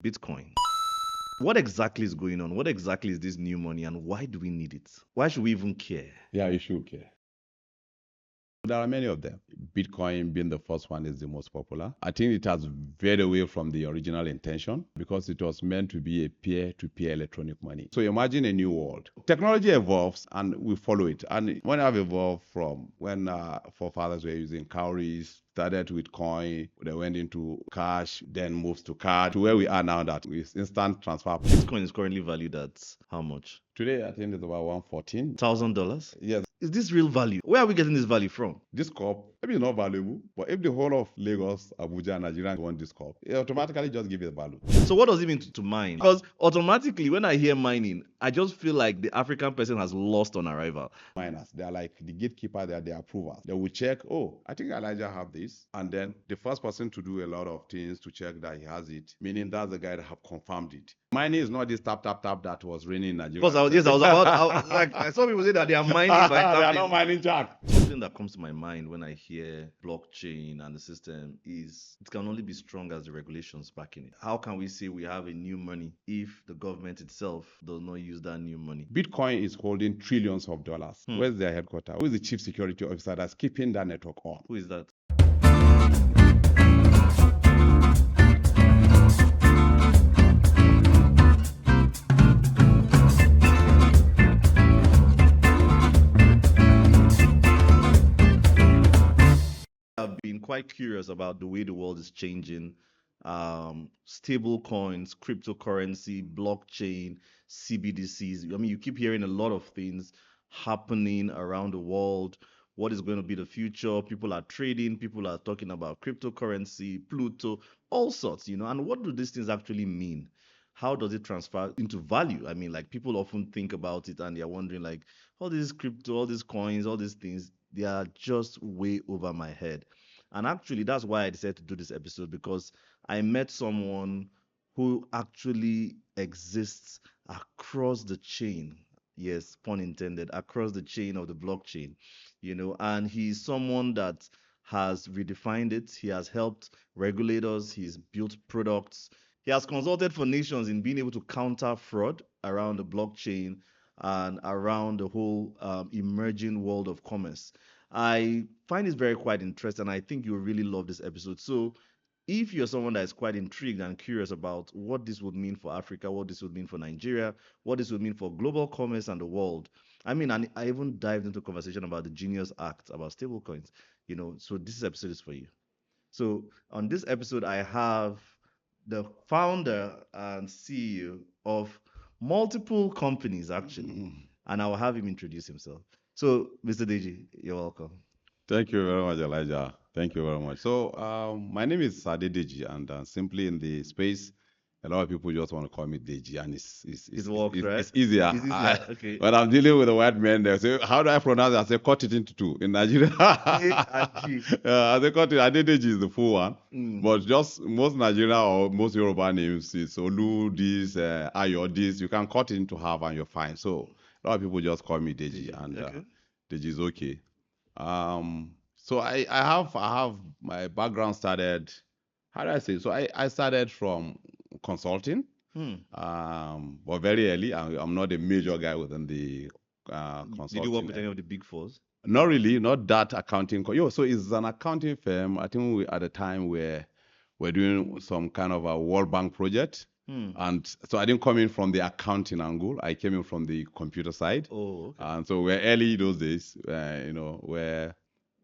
Bitcoin. What exactly is going on? What exactly is this new money and why do we need it? Why should we even care? Yeah, you should care. There are many of them. Bitcoin being the first one is the most popular. I think it has veered away from the original intention because it was meant to be a peer-to-peer electronic money. So imagine a new world. Technology evolves and we follow it. And when I've evolved from when forefathers were using cowries, started with coin, they went into cash, then moves to card, to where we are now that with instant transfer. Bitcoin is currently valued at how much? Today, I think it's about $114. $1,000? Yes. Is this real value? Where are we getting this value from? This cup, maybe it's not valuable, but if the whole of Lagos, Abuja, and Nigeria want this cup, it automatically just give it value. So what does it mean to mine? Because automatically, when I hear mining, I just feel like the African person has lost on arrival. Miners, they are like the gatekeeper, they are the approvers. They will check, oh, I think Elijah have this. And then the first person to do a lot of things to check that he has it, meaning that's the guy that have confirmed it. Mining is not this tap that was raining in Nigeria. Because I saw people say that they are mining by tapping. They are not mining jack. Something that comes to my mind when I hear blockchain and the system is it can only be strong as the regulations backing it. How can we say we have a new money if the government itself does not use that new money? Bitcoin is holding trillions of dollars. Where's their headquarters? Who is the chief security officer that's keeping that network on? Who is that? I've been quite curious about the way the world is changing. Stable coins, cryptocurrency, blockchain, CBDCs. I mean, you keep hearing a lot of things happening around the world. What is going to be the future? People are trading, people are talking about cryptocurrency, Pluto, all sorts, And what do these things actually mean? How does it transfer into value? I mean, like people often think about it and they're wondering, like, all these crypto, all these coins, all these things, they are just way over my head. And actually, that's why I decided to do this episode because I met someone who actually exists across the chain. Yes, pun intended, across the chain of the blockchain, and he's someone that has redefined it. He has helped regulators, he's built products, he has consulted for nations in being able to counter fraud around the blockchain and around the whole emerging world of commerce. I find this very quite interesting, and I think you'll really love this episode. So, if you're someone that is quite intrigued and curious about what this would mean for Africa, what this would mean for Nigeria, what this would mean for global commerce and the world, and I even dived into conversation about the Genius Act, about stablecoins, so this episode is for you. So, on this episode, I have the founder and CEO of multiple companies, actually, and I will have him introduce himself. So, Mr. Deji, you're welcome. Thank you very much, Elijah. Thank you very much. So, my name is Adedeji, and simply in the space, a lot of people just want to call me Deji, and it's right? It's easier. Okay. When I'm dealing with the white men, they say, "How do I pronounce it?" I say, "Cut it into two." In Nigeria, I say, "Cut it." Adedeji is the full one, but just most Nigerian or most Yoruba names is Olu this, Ayo this. You can cut it into half, and you're fine. So a lot of people just call me Deji, and Deji is okay. So I have my background started. How do I say? So I started from consulting, but very early. I'm not a major guy within the consulting. Did you work with any of the big fours? Not really, not that accounting. So it's an accounting firm. I think at the time we're doing some kind of a World Bank project. And so I didn't come in from the accounting angle. I came in from the computer side. Oh, okay. And so we're early those days, where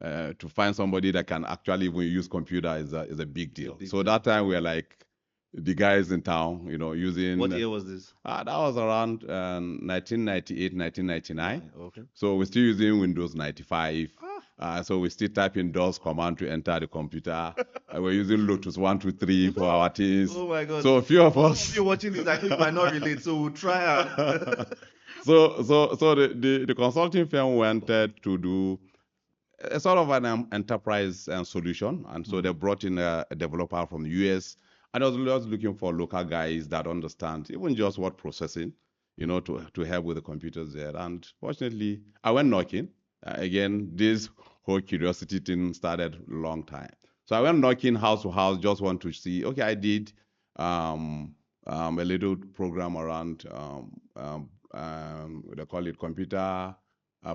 to find somebody that can actually even use computer is a big deal. That time we're like the guys in town, using. What year was this? That was around 1998, 1999. Okay. So we're still using Windows 95. So we still type in DOS command to enter the computer. We're using Lotus 123 for our things. Oh my God. So a few of us. If you're watching this, I think might not relate. So we'll try. So the consulting firm wanted to do a sort of an enterprise solution. And so they brought in a developer from the US. And I was just looking for local guys that understand even just word processing, to help with the computers there. And fortunately, I went knocking. Again, this whole curiosity thing started a long time. So I went knocking house to house, just want to see, okay, I did a little program around they call it computer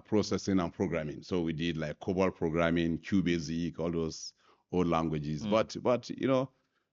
processing and programming. So we did like COBOL programming, QBasic, all those old languages. But you know,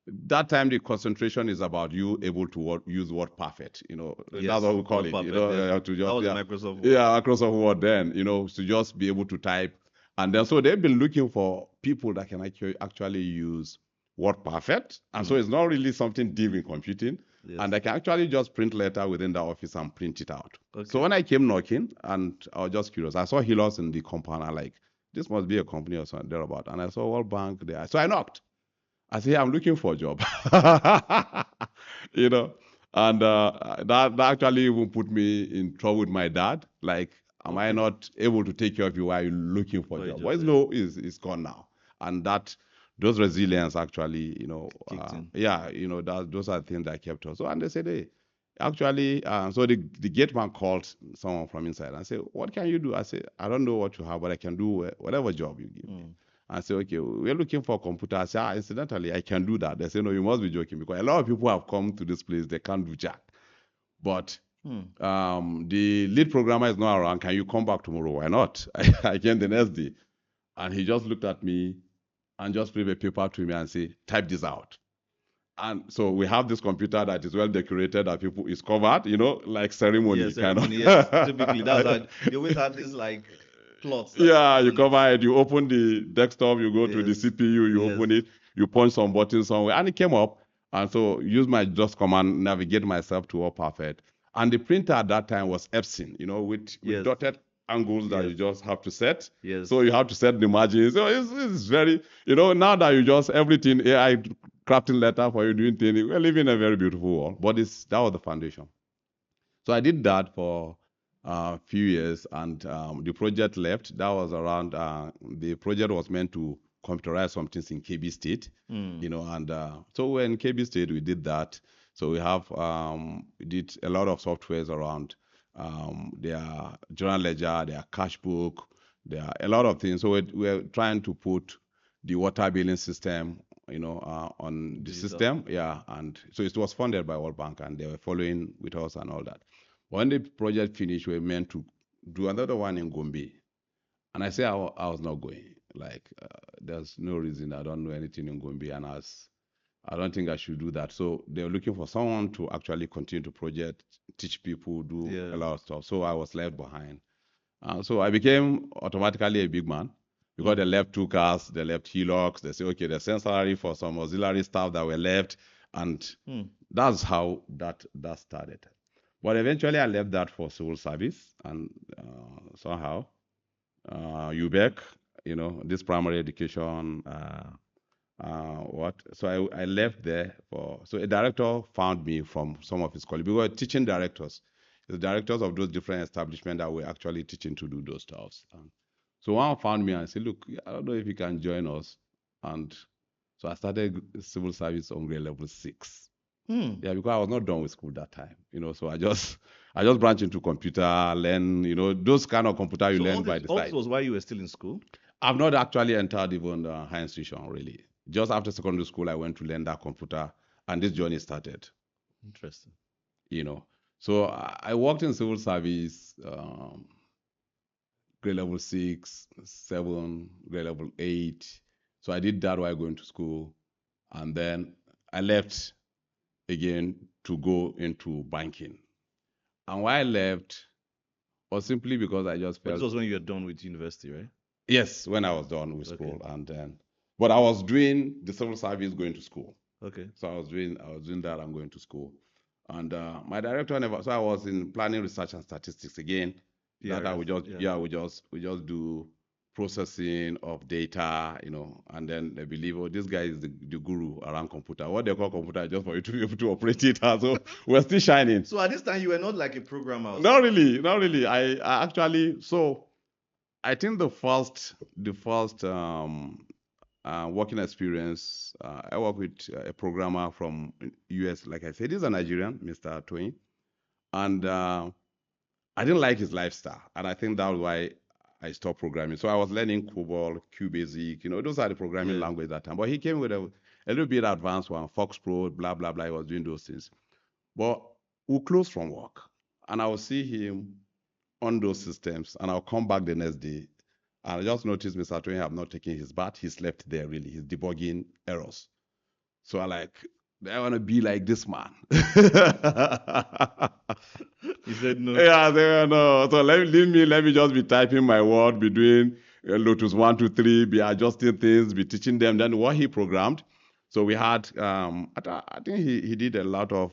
that time the concentration is about you able to use Word perfect. You know, Yes, that's what we call Word it. perfect, You know, yes. to That just was yeah, Microsoft Word. yeah, Microsoft Word then. You know, to just be able to type, and then so they've been looking for people that can actually use Word perfect, and so it's not really something deep in computing. Yes. And I can actually just print letter within the office and print it out. Okay. So when I came knocking, and I was just curious, I saw Helios in the compound. I like, this must be a company or something thereabout. And I saw World Bank there. So I knocked. I said, hey, I'm looking for a job. You know, and that actually even put me in trouble with my dad. Like, am I not able to take care of you while you're looking for a job? Well, no, it's gone now. And that, those resilience actually, you know, yeah, you know, those are things that kept us. So, and they said, hey, actually, so the gate man called someone from inside and said, what can you do? I said, I don't know what you have, but I can do whatever job you give me. I said, okay, we're looking for a computer. I said, incidentally, I can do that. They said, no, you must be joking, because a lot of people have come to this place, they can't do jack. But the lead programmer is not around. Can you come back tomorrow? Why not? I came the next day. And he just looked at me and just gave a paper to me and said, type this out. And so we have this computer that is well decorated, that people is covered, you know, like ceremony, yeah, ceremony, kind of. Yes. Typically, that's how you always have this like cloth. Yeah, you cover it, you open the desktop, you go to the Yes. CPU, you open it, you punch some buttons somewhere, and it came up. And so use my just command, navigate myself to Word Perfect. And the printer at that time was Epson, you know, with dotted angles that you just have to set. Yes. So you have to set the margins. So it's very, you know, now that you just everything AI crafting letter for you doing things, we're living a very beautiful world. But that was the foundation. So I did that for a few years, and the project left. That was around, the project was meant to computerize some things in KB State, you know, and so when KB State, we did that. So we did a lot of softwares around their journal ledger, their cash book, there a lot of things. So we're trying to put the water billing system, you know, on the system. Yeah. And so it was funded by World Bank, and they were following with us and all that. When the project finished, we were meant to do another one in Gombe. And I said I was not going. Like, there's no reason. I don't know anything in Gombe, and I don't think I should do that. So they were looking for someone to actually continue to project, teach people, do a lot of stuff. So I was left behind. So I became automatically a big man, because they left 2 cars, they left Hilux. They say, okay, they send salary for some auxiliary staff that were left. And that's how that started. But eventually I left that for civil service, and somehow UBEC, you know, this primary education, so I left there so a director found me from some of his colleagues. We were teaching directors, the directors of those different establishments that were actually teaching to do those stuff. So one found me and said, look, I don't know if you can join us. And so I started civil service on grade level 6. Yeah, because I was not done with school that time, you know. So I just branched into computer, learn, you know, those kind of computer you learn by the side. This was while you were still in school? I've not actually entered even the higher institution, really. Just after secondary school, I went to learn that computer, and this journey started. Interesting. You know, so I worked in civil service, grade level 6, 7, grade level 8. So I did that while going to school, and then I left again to go into banking. And why I left was simply because I just felt. But this was when you were done with university, right? Yes, when I was done with school, and then, but I was doing the civil service going to school. Okay. So I was doing that. I'm going to school, and my director never. So I was in planning, research, and statistics again. That we just do processing of data, you know, and then they believe, oh, this guy is the guru around computer. What they call computer, just for you to be able to operate it. So we're still shining. So at this time, you were not like a programmer. Not really. I actually, so I think the first working experience, I worked with a programmer from US. Like I said, he's a Nigerian, Mr. Twain, and I didn't like his lifestyle, and I think that was why I stopped programming. So I was learning COBOL, QBasic, you know, those are the programming language that time. But he came with a little bit advanced one, Fox Pro, blah blah blah. He was doing those things. But we'll close from work, and I'll see him on those systems, and I'll come back the next day, and I just noticed Mr. Twain have not taken his bath. He slept there, really. He's debugging errors. So I like, I want to be like this man. He said no. Yeah, they no. So let me just be typing my word, be doing Lotus 1, 2, 3, be adjusting things, be teaching them. Then what he programmed. So we had, I think he did a lot of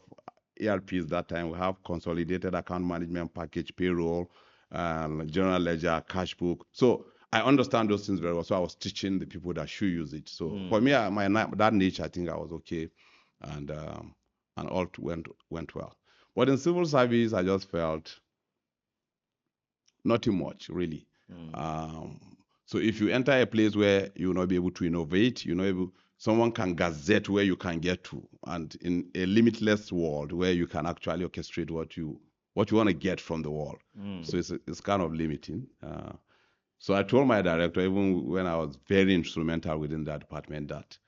ERPs that time. We have consolidated account management package, payroll, general ledger, cash book. So I understand those things very well. So I was teaching the people that should use it. So for me, that niche, I think I was okay, and all went well. But in civil service, I just felt nothing much really. So if you enter a place where you will not be able to innovate, someone can gazette where you can get to, and in a limitless world where you can actually orchestrate what you want to get from the world. So it's kind of limiting. So I told my director, even when I was very instrumental within that department, that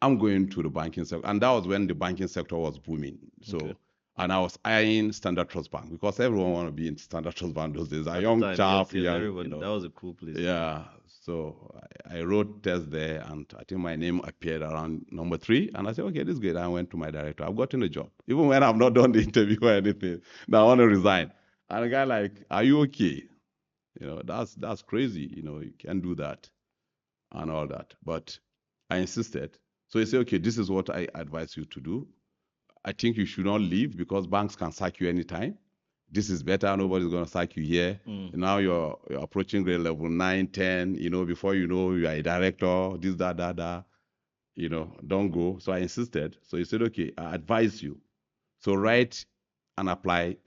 I'm going to the banking sector. And that was when the banking sector was booming. So, okay. And I was eyeing Standard Trust Bank because everyone wanted to be in Standard Trust Bank those days. A young chap, that was a cool place. Yeah. So I wrote test there, and I think my name appeared around number 3. And I said, okay, this is good. I went to my director. I've gotten a job. Even when I've not done the interview or anything, now I want to resign. And the guy like, are you okay? That's crazy. You can't do that and all that. But I insisted. So he said, okay, this is what I advise you to do. I think you should not leave because banks can sack you anytime. This is better. Nobody's going to sack you here. Now you're approaching grade level 9, 10. Before you know, you are a director, this, that. Don't go. So I insisted. So he said, okay, I advise you. So write and apply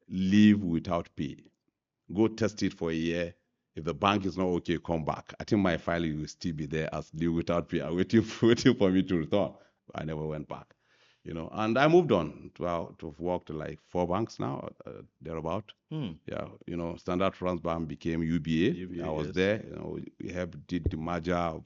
leave without pay. Go test it for a year. If the bank is not okay, come back. I think my file will still be there as leave without pay, waiting for me to return. I never went back, and I moved on to work to like 4 banks now, thereabout. Yeah, Standard Trust Bank became UBA. I was there. We did the merger of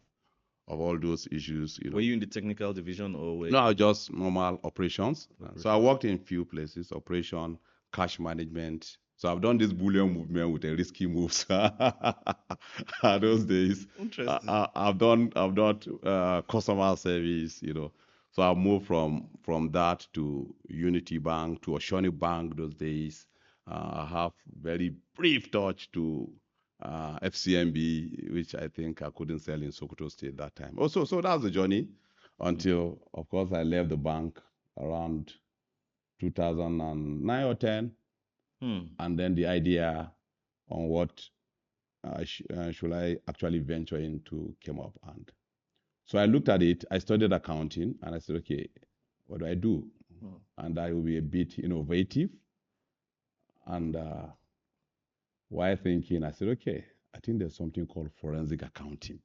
all those issues. Were you in the technical division or? No, just normal operations. So I worked in few places: operation, cash management. So I've done this bullion movement with a risky moves those days. Interesting. I've done customer service, So I moved from that to Unity Bank to Oceanic Bank those days. I have very brief touch to FCMB, which I think I couldn't sell in Sokoto State that time. Also, so that's the journey until, of course, I left the bank around 2009 or 10. And then the idea on what should I actually venture into came up. And so I looked at it, I studied accounting, and I said, okay, what do I do? And I will be a bit innovative. And while thinking, I said, okay, I think there's something called forensic accounting.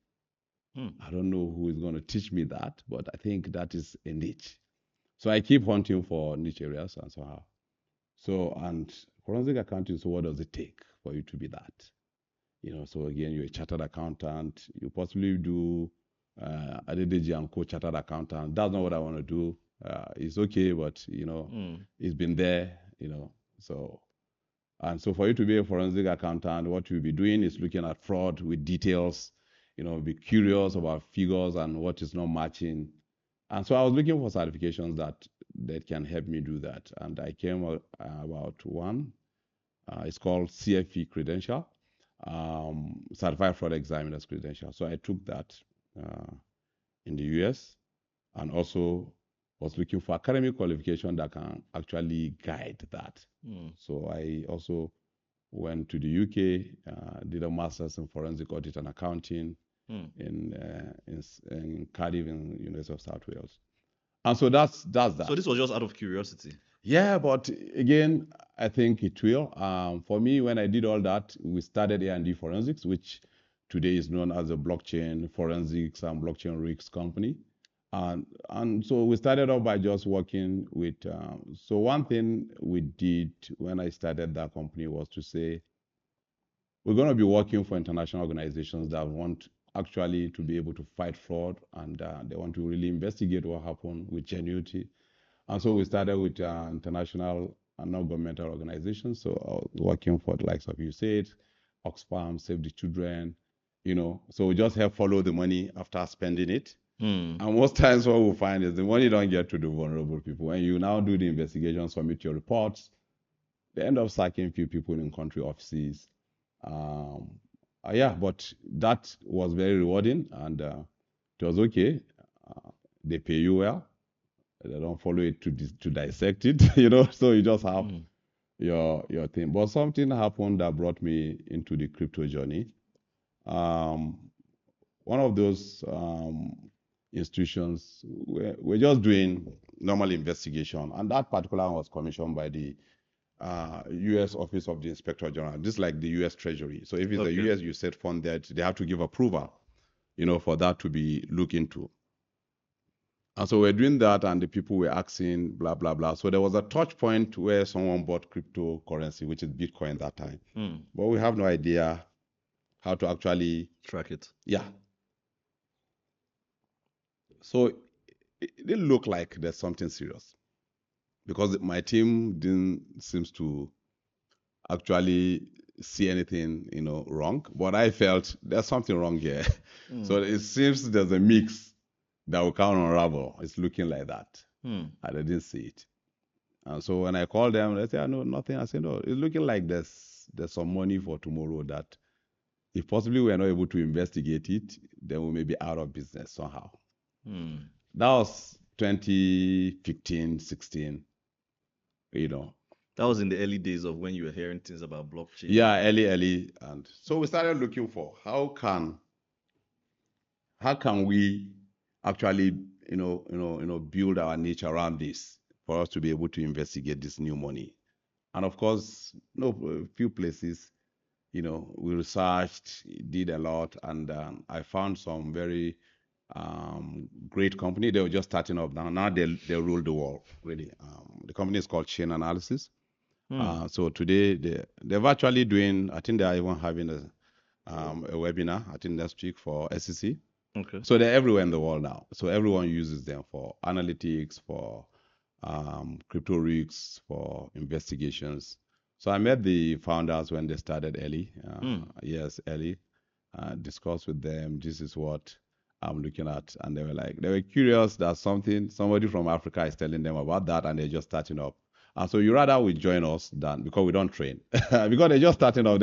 I don't know who is going to teach me that, but I think that is a niche. So I keep hunting for niche areas and so on. So, and forensic accounting, so what does it take for you to be that? So again, you're a chartered accountant. You possibly do Adedeji and Co. chartered accountant. That's not what I want to do. It's okay, but it's been there. So for you to be a forensic accountant, what you'll be doing is looking at fraud with details. Be curious about figures and what is not matching. And so I was looking for certifications that can help me do that. And I came about one. It's called CFE credential, Certified Fraud Examiner's credential. So I took that in the US, and also was looking for academic qualification that can actually guide that. So I also went to the UK, did a master's in forensic audit and accounting in Cardiff in University of South Wales. And so that's that. So this was just out of curiosity? Yeah, but again, I think it will. For me, when I did all that, we started A&D Forensics, which today is known as a blockchain forensics and blockchain risks company. And so we started off by just working with, so one thing we did when I started that company was to say, we're going to be working for international organizations that want actually to be able to fight fraud, and they want to really investigate what happened with genuity. And so we started with international and non-governmental organizations. So I was working for the likes of USAID, Oxfam, Save the Children, So we just help follow the money after spending it. And most times what we find is the money don't get to the vulnerable people. When you now do the investigation, submit your reports, they end up sacking few people in country offices. Yeah, but that was very rewarding, and it was okay. They pay you well. They don't follow it to dissect it, So you just have your thing. But something happened that brought me into the crypto journey. One of those institutions, we're just doing normal investigation, and that particular one was commissioned by the U.S. Office of the Inspector General. This is like the U.S. Treasury. So if it's a U.S. USAID funded, they have to give approval, for that to be looked into. And so we're doing that, and the people were asking, blah, blah, blah. So there was a touch point where someone bought cryptocurrency, which is Bitcoin at that time. But we have no idea how to actually track it. Yeah. So it didn't look like there's something serious, because my team didn't seem to actually see anything, wrong. But I felt there's something wrong here. So it seems there's a mix that we can't unravel. It's looking like that. And I didn't see it. And so when I called them, they said, no, nothing. I said, no, it's looking like there's some money for tomorrow that if possibly we are not able to investigate it, then we may be out of business somehow. That was 2015, 16, That was in the early days of when you were hearing things about blockchain. Yeah, early. And so we started looking for how can we actually, build our niche around this for us to be able to investigate this new money. And of course, a few places, we researched, did a lot, and I found some very great company. They were just starting up now. Now they rule the world, really. The company is called Chain Analysis. So today they're virtually doing, I think they are even having a webinar, I think next week for SEC. Okay. So they're everywhere in the world now. So everyone uses them for analytics, for crypto risks, for investigations. So I met the founders when they started early. Yes, early. Discussed with them. This is what I'm looking at. And they were curious that somebody from Africa is telling them about that, and they're just starting up. And so you rather would join us than, because we don't train. Because they're just starting up,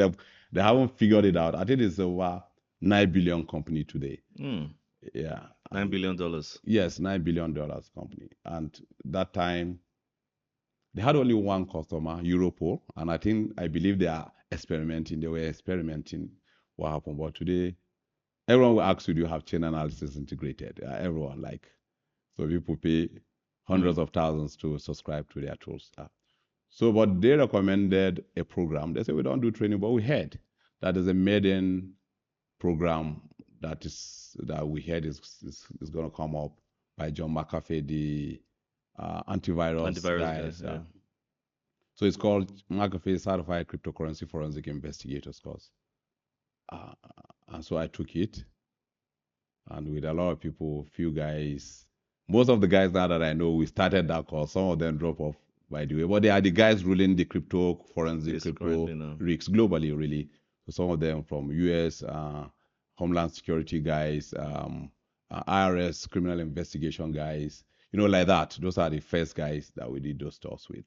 they haven't figured it out. I think it's over $9 billion company today. Yeah. $9 billion. Yes, $9 billion company. And that time, they had only one customer, Europol, and I believe they are experimenting. They were experimenting what happened. But today, everyone will ask you, do you have chain analysis integrated? Everyone, so people pay hundreds of thousands to subscribe to their tools. But they recommended a program. They said, we don't do training, but we heard that there's a maiden program that we heard is going to come up by John McAfee, the antivirus guys. Yeah. So it's called McAfee Certified Cryptocurrency Forensic Investigators course. And so I took it, and with a lot of people, few guys, most of the guys now that I know, we started that course. Some of them drop off, by the way, but they are the guys ruling the crypto forensic crypto risks globally, really. So some of them from US, Homeland Security guys, IRS criminal investigation guys, like that. Those are the first guys that we did those talks with.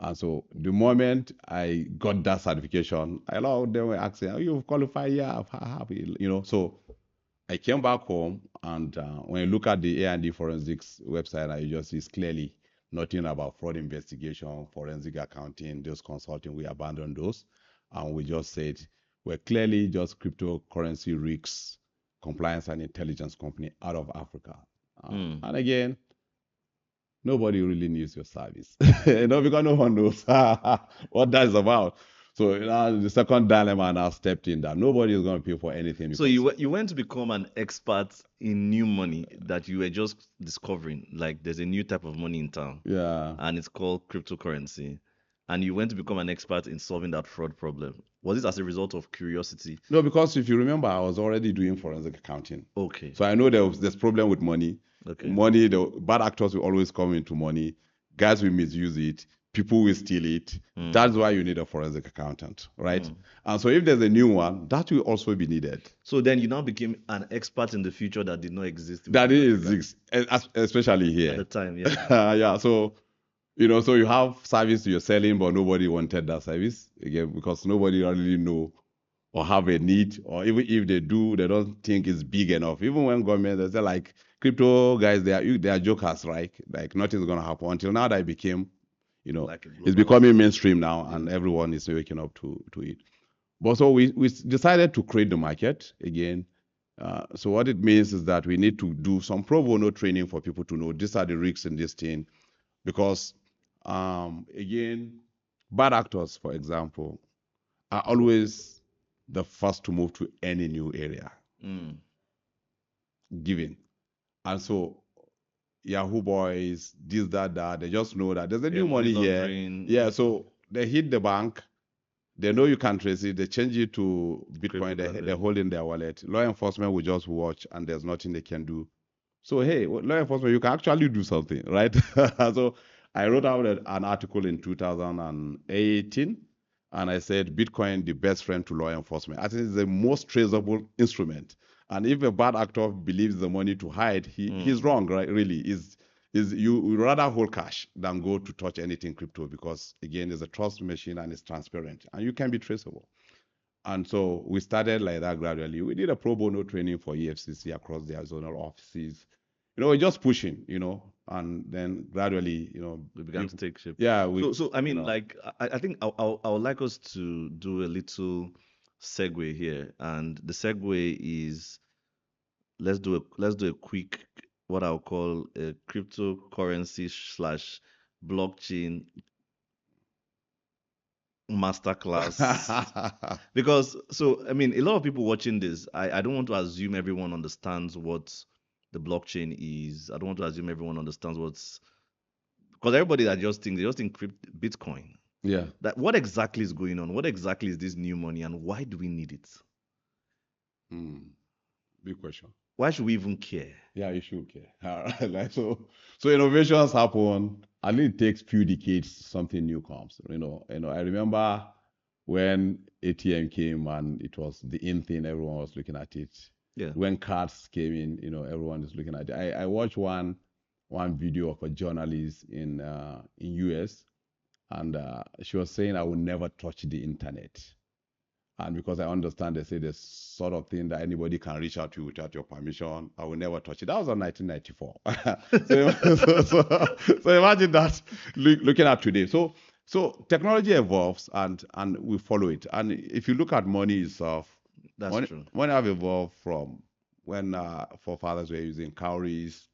And so the moment I got that certification, a lot of them were asking, you've qualified? Yeah, I'm happy, So I came back home, and when you look at the A&D Forensics website, you just see clearly nothing about fraud investigation, forensic accounting, those consulting. We abandoned those, and we just said we're clearly just cryptocurrency risks, compliance and intelligence company out of Africa. And again, nobody really needs your service, because no one knows what that is about. So the second dilemma now stepped in, that nobody is going to pay for anything. So you went to become an expert in new money that you were just discovering. Like, there's a new type of money in town. Yeah. And it's called cryptocurrency. And you went to become an expert in solving that fraud problem. Was it as a result of curiosity? No, because if you remember, I was already doing forensic accounting. Okay. So I know there's problem with money. Okay. Money, the bad actors will always come into money. guys will misuse it, people will steal it. That's why you need a forensic accountant, right? And so if there's a new one, that will also be needed. So then you now became an expert in the future that did not exist. That is, especially here. At the time, yeah. Yeah, so so you have service you're selling, but nobody wanted that service again because nobody really know or have a need, or even if they do, they don't think it's big enough. Even when government, they say like crypto guys, they are jokers, right? Like nothing's gonna happen until now that it became, like it's becoming mainstream now, and everyone is waking up to it. But so we decided to create the market again. So what it means is that we need to do some pro bono training for people to know these are the risks in this thing, because again, bad actors, for example, are always the first to move to any new area given. And so Yahoo boys, this, that, they just know that there's a new money here. Yeah, so they hit the bank, they know you can't trace it, they change it to Bitcoin, they hold in their wallet. Law enforcement will just watch and there's nothing they can do. So hey, law enforcement, you can actually do something, right? So I wrote out an article in 2018, and I said Bitcoin, the best friend to law enforcement. I think it's the most traceable instrument. And if a bad actor believes the money to hide, he's wrong, right? Really, is you rather hold cash than go to touch anything crypto, because again, it's a trust machine and it's transparent and you can be traceable. And so we started like that gradually. We did a pro bono training for EFCC across their zonal offices. We're just pushing, and then gradually, we began to take shape. Yeah. So I mean, like, I think I would like us to do a little segue here, and the segue is let's do a quick, what I'll call a cryptocurrency slash blockchain masterclass. Because so I mean, a lot of people watching this, I don't want to assume everyone understands what the blockchain is. I don't want to assume everyone understands what's, because everybody that just thinks, they just think Bitcoin. Yeah. That what exactly is going on? What exactly is this new money, and why do we need it? Big question. Why should we even care? Yeah, you should care. All right. Like, so innovations happen, and it takes few decades something new comes. I remember when ATM came and it was the in thing, everyone was looking at it. Yeah. When cards came in, everyone is looking at it. I watched one video of a journalist in US, and she was saying, I will never touch the internet. And because I understand, they say the sort of thing that anybody can reach out to you without your permission, I will never touch it. That was in 1994. So imagine that looking at today. So technology evolves and we follow it. And if you look at money itself, that's true. Money have evolved from when forefathers were using cowries,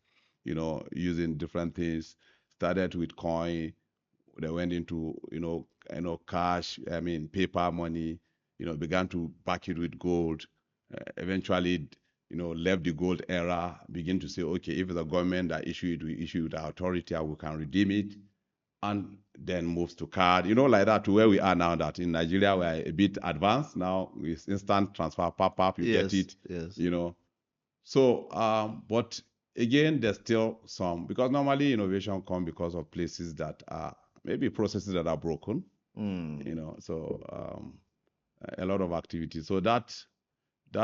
using different things. Started with coin, they went into cash. I mean paper money. Began to back it with gold. Eventually, left the gold era, begin to say, okay, if the government that issue it, we issue the authority and we can redeem it, and then moves to card, like that, to where we are now, that in Nigeria, we're a bit advanced now with instant transfer, pop, you get it, yes. So, but again, there's still some, because normally innovation comes because of places that are, maybe processes that are broken, so a lot of activities. So that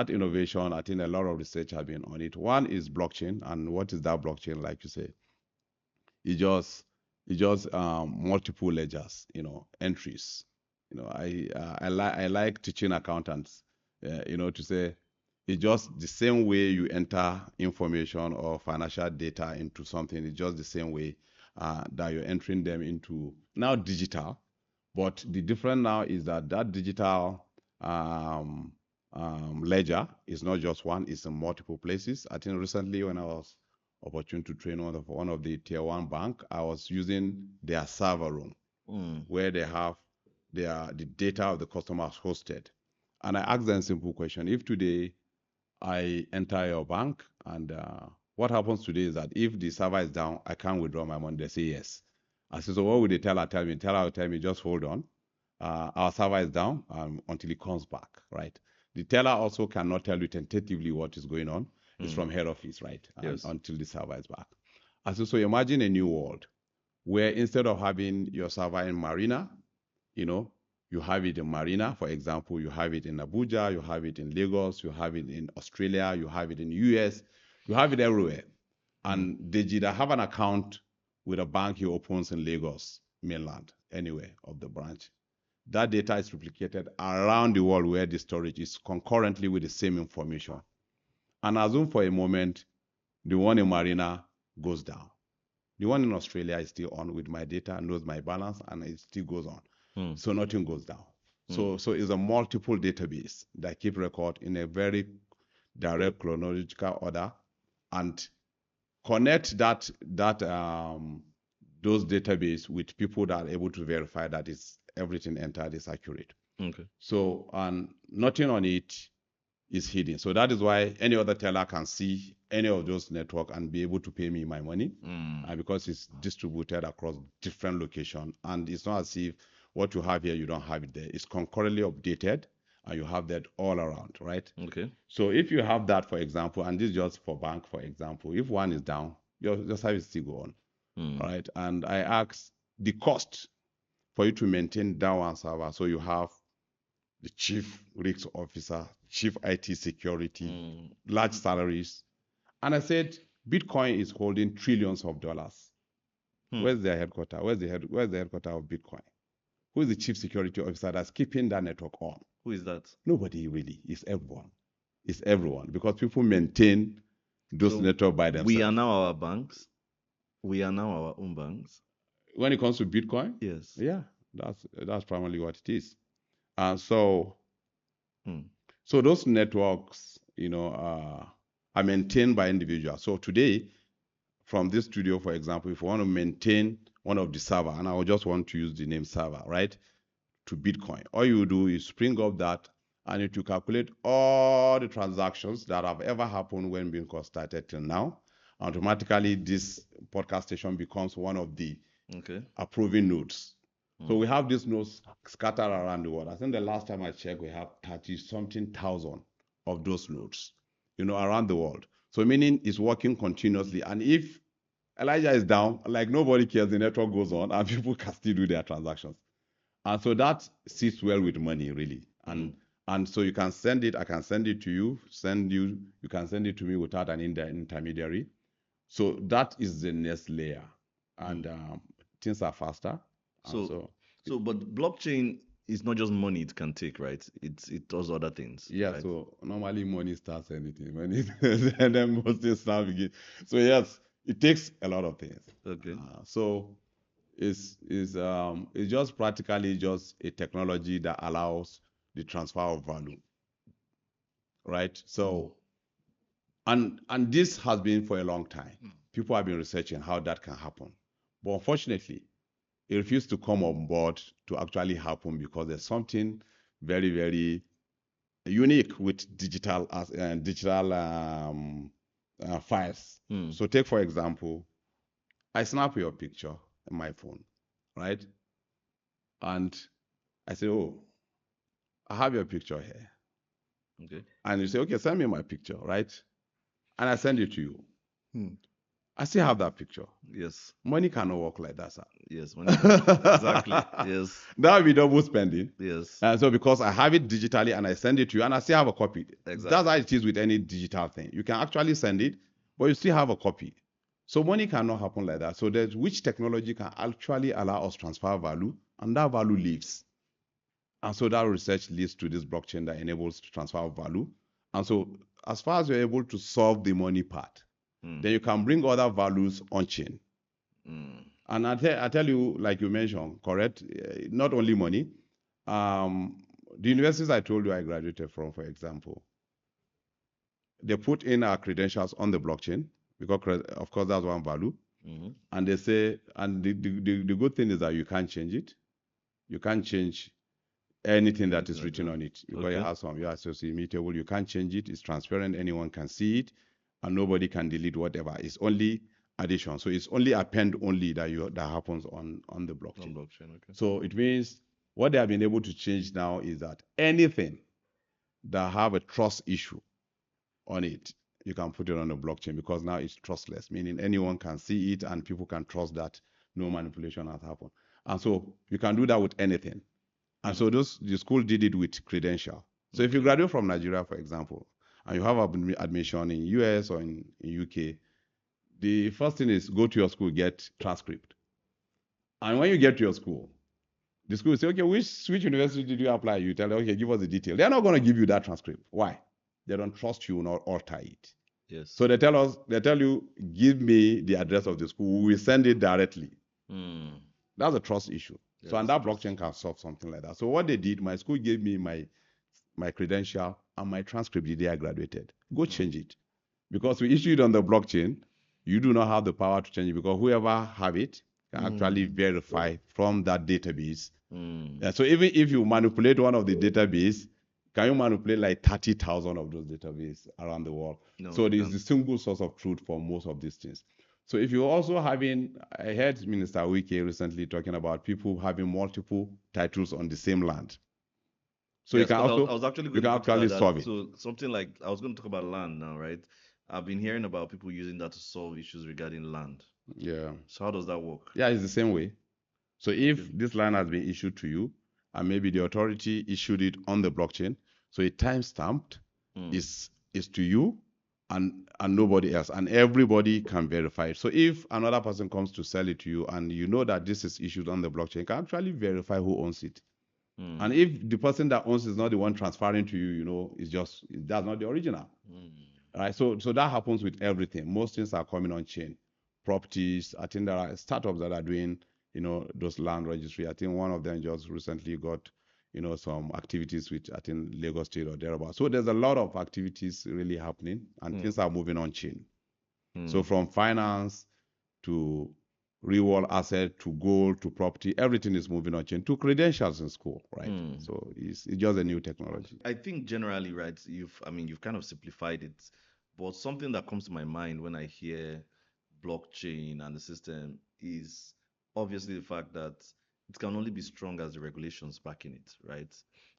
innovation, I think a lot of research has been on it. One is blockchain, and what is that blockchain? Like you say, it's just multiple ledgers, entries. I like teaching accountants, to say it's just the same way you enter information or financial data into something. It's just the same way that you're entering them into now digital. But the difference now is that digital ledger is not just one; it's in multiple places. I think recently, when I was opportune to train one of the tier one bank, I was using their server room where they have the data of the customers hosted, and I asked them a simple question: if today I enter your bank, and what happens today is that if the server is down, I can't withdraw my money. They say yes. I said, so what would the teller tell me? Teller will tell me, just hold on. Our server is down until it comes back, right? The teller also cannot tell you tentatively what is going on. It's from head office, right? Yes. Until the server is back. I said, so imagine a new world where instead of having your server in Marina, you have it in Marina, for example, you have it in Abuja, you have it in Lagos, you have it in Australia, you have it in US, you have it everywhere. And Deji that have an account with a bank he opens in Lagos, mainland, anywhere of the branch. That data is replicated around the world where the storage is concurrently with the same information. And assume for a moment, the one in Marina goes down. The one in Australia is still on with my data, knows my balance, and it still goes on. So nothing goes down. So it's a multiple database that keep record in a very direct chronological order and connect those database with people that are able to verify that everything entered is accurate. Okay. So nothing on it is hidden. So that is why any other teller can see any of those network and be able to pay me my money. And because it's distributed across different locations. And it's not as if what you have here, you don't have it there. It's concurrently updated and you have that all around, right? Okay. So if you have that, for example, and this is just for bank, for example, if one is down, your service still go on. All right. And I asked the cost for you to maintain that one server. So you have the chief risk officer, chief IT security, large salaries. And I said, Bitcoin is holding trillions of dollars. Where's their headquarters? Where's the headquarters of Bitcoin? Who is the chief security officer that's keeping that network on? Who is that? Nobody really. It's everyone. It's everyone because people maintain those networks by themselves. We are now our banks. We are now our own banks. When it comes to Bitcoin, yes, yeah, that's primarily what it is. And so those networks, are maintained by individuals. So today, from this studio, for example, if you want to maintain one of the server, and I would just want to use the name server, right, to Bitcoin, all you do is spring up that, and it will calculate all the transactions that have ever happened when Bitcoin started till now. Automatically, this podcast station becomes one of the approving nodes. So we have these nodes scattered around the world. I think the last time I checked, we have 30-something thousand of those nodes, around the world. So meaning it's working continuously. And if Elijah is down, like nobody cares, the network goes on and people can still do their transactions. And so that sits well with money, really. And so you can send it, I can send it to you, you can send it to me without an intermediary. So that is the next layer. And things are faster. But blockchain is not just money it can take, right? It does other things. Yeah, right? So normally money starts anything. And then most things start begin. So yes, it takes a lot of things. Okay. So it's just practically just a technology that allows the transfer of value. Right? So and this has been for a long time. People have been researching how that can happen. But unfortunately, it refused to come on board to actually happen because there's something very, very unique with digital files. So take, for example, I snap your picture on my phone, right? And I say, oh, I have your picture here. Okay. And you say, okay, send me my picture, right? And I send it to you. I still have that picture. Yes. Money cannot work like that, sir. Yes. Exactly. Yes. That would be double spending. Yes. And so because I have it digitally and I send it to you and I still have a copy. Exactly. That's how it is with any digital thing. You can actually send it, but you still have a copy. So money cannot happen like that. So there's which technology can actually allow us transfer value, and that value lives. And so that research leads to this blockchain that enables to transfer value. And so as far as you're able to solve the money part, then you can bring other values on chain. And I tell you, like you mentioned, correct, not only money. The universities I told you I graduated from, for example, they put in our credentials on the blockchain because, of course, that's one value. And they say, and the good thing is that you can't change it. You can't change anything that is written on it because you have some, it's immutable. You can't change it. It's transparent. Anyone can see it, and nobody can delete whatever. It's only addition. So it's only append only that happens on the blockchain. So it means what they have been able to change now is that anything that have a trust issue on it, you can put it on the blockchain because now it's trustless, meaning anyone can see it and people can trust that no manipulation has happened. And so you can do that with anything. And so the school did it with credential. So if you graduate from Nigeria, for example, and you have admission in US or in UK, the first thing is go to your school, get transcript. And when you get to your school, the school will say, okay, which university did you apply? You tell them, okay, give us the detail. They're not going to give you that transcript. Why? They don't trust you, nor alter it. Yes. So they tell you, give me the address of the school. We will send it directly. That's a trust issue. Yes, so and that blockchain can solve something like that. So what they did, my school gave me my credential and my transcript the day I graduated. Go change it. Because we issued it on the blockchain, you do not have the power to change it because whoever have it can actually verify from that database. So even if you manipulate one of the database, can you manipulate like 30,000 of those databases around the world? No, so there's the single source of truth for most of these things. So if you're also having, I heard Minister Wike recently talking about people having multiple titles on the same land. So yes, you can also, I was actually going to actually solve it. So something like, I was going to talk about land now, right? I've been hearing about people using that to solve issues regarding land. Yeah. So how does that work? Yeah, it's the same way. So if this land has been issued to you, and maybe the authority issued it on the blockchain, so it time-stamped is to you and nobody else, and everybody can verify it. So if another person comes to sell it to you and you know that this is issued on the blockchain, you can actually verify who owns it. And if the person that owns is not the one transferring to you, that's not the original. Right? So that happens with everything. Most things are coming on chain. Properties, I think there are startups that are doing, those land registry. I think one of them just recently got, some activities with, I think, Lagos State or thereabouts. So there's a lot of activities really happening and things are moving on chain. So from finance to real world asset to gold to property, everything is moving on chain to credentials in school, right? So it's just a new technology. I think generally, right, you've kind of simplified it, but something that comes to my mind when I hear blockchain and the system is obviously the fact that it can only be strong as the regulations backing it, right?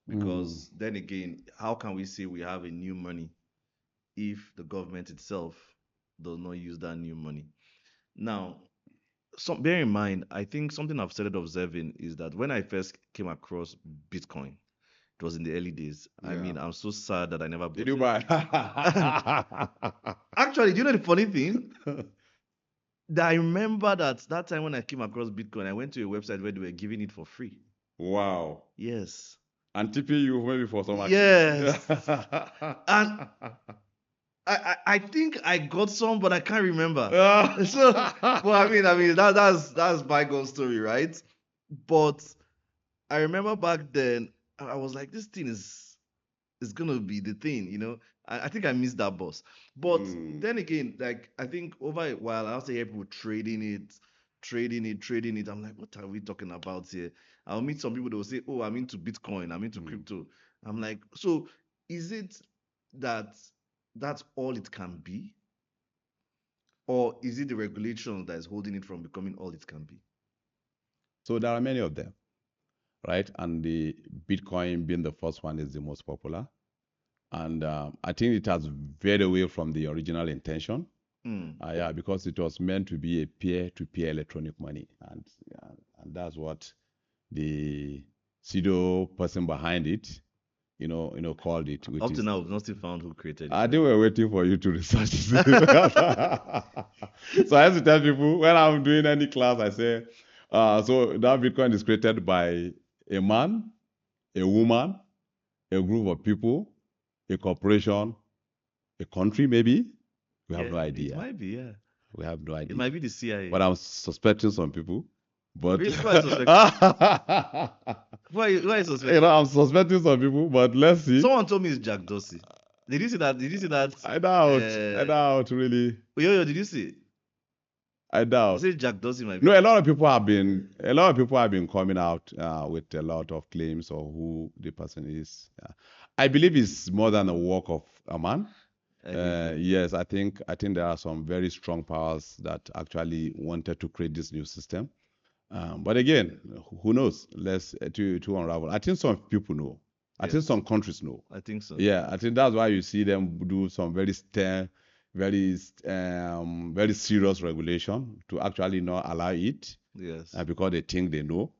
Because then again, how can we say we have a new money if the government itself does not use that new money? Now, bear in mind, I think something I've started observing is that when I first came across Bitcoin, it was in the early days. Yeah. I mean, I'm so sad that I never bought it. Did you buy? Actually, do you know the funny thing? That I remember that time when I came across Bitcoin, I went to a website where they were giving it for free. Wow. Yes. And tipping you maybe for some action. Yes. And I think I got some, but I can't remember. So, well, I mean, that's bygone story, right? But I remember back then, I was like, this thing is gonna be the thing, I think I missed that bus. But then again, like I think over a while, I also hear people trading it. I'm like, what are we talking about here? I'll meet some people that will say, oh, I'm into Bitcoin, I'm into crypto. I'm like, so is it that that's all it can be? Or is it the regulation that is holding it from becoming all it can be? So there are many of them, right? And the Bitcoin being the first one is the most popular. And I think it has veered away from the original intention. Yeah, because it was meant to be a peer-to-peer electronic money. And that's what the pseudo person behind it, called it. Up to now, we've not still found who created it. I think we're waiting for you to research it. So I have to tell people, when I'm doing any class, I say, so that Bitcoin is created by a man, a woman, a group of people, a corporation, a country maybe. We have no idea. It might be, yeah. We have no idea. It might be the CIA. But I'm suspecting some people. But really? Why are you suspecting? I'm suspecting some people, but let's see. Someone told me it's Jack Dorsey. Did you see that? I doubt, really. Yo, did you see it? I doubt. Say Jack Dorsey might be. No, a lot of people have been coming out with a lot of claims of who the person is. I believe it's more than a work of a man. Yes, I think there are some very strong powers that actually wanted to create this new system. But again, who knows? Let's to unravel. I think some people know. I think some countries know. I think so. Yeah, I think that's why you see them do some very very serious regulation to actually not allow it. Yes. And because they think they know,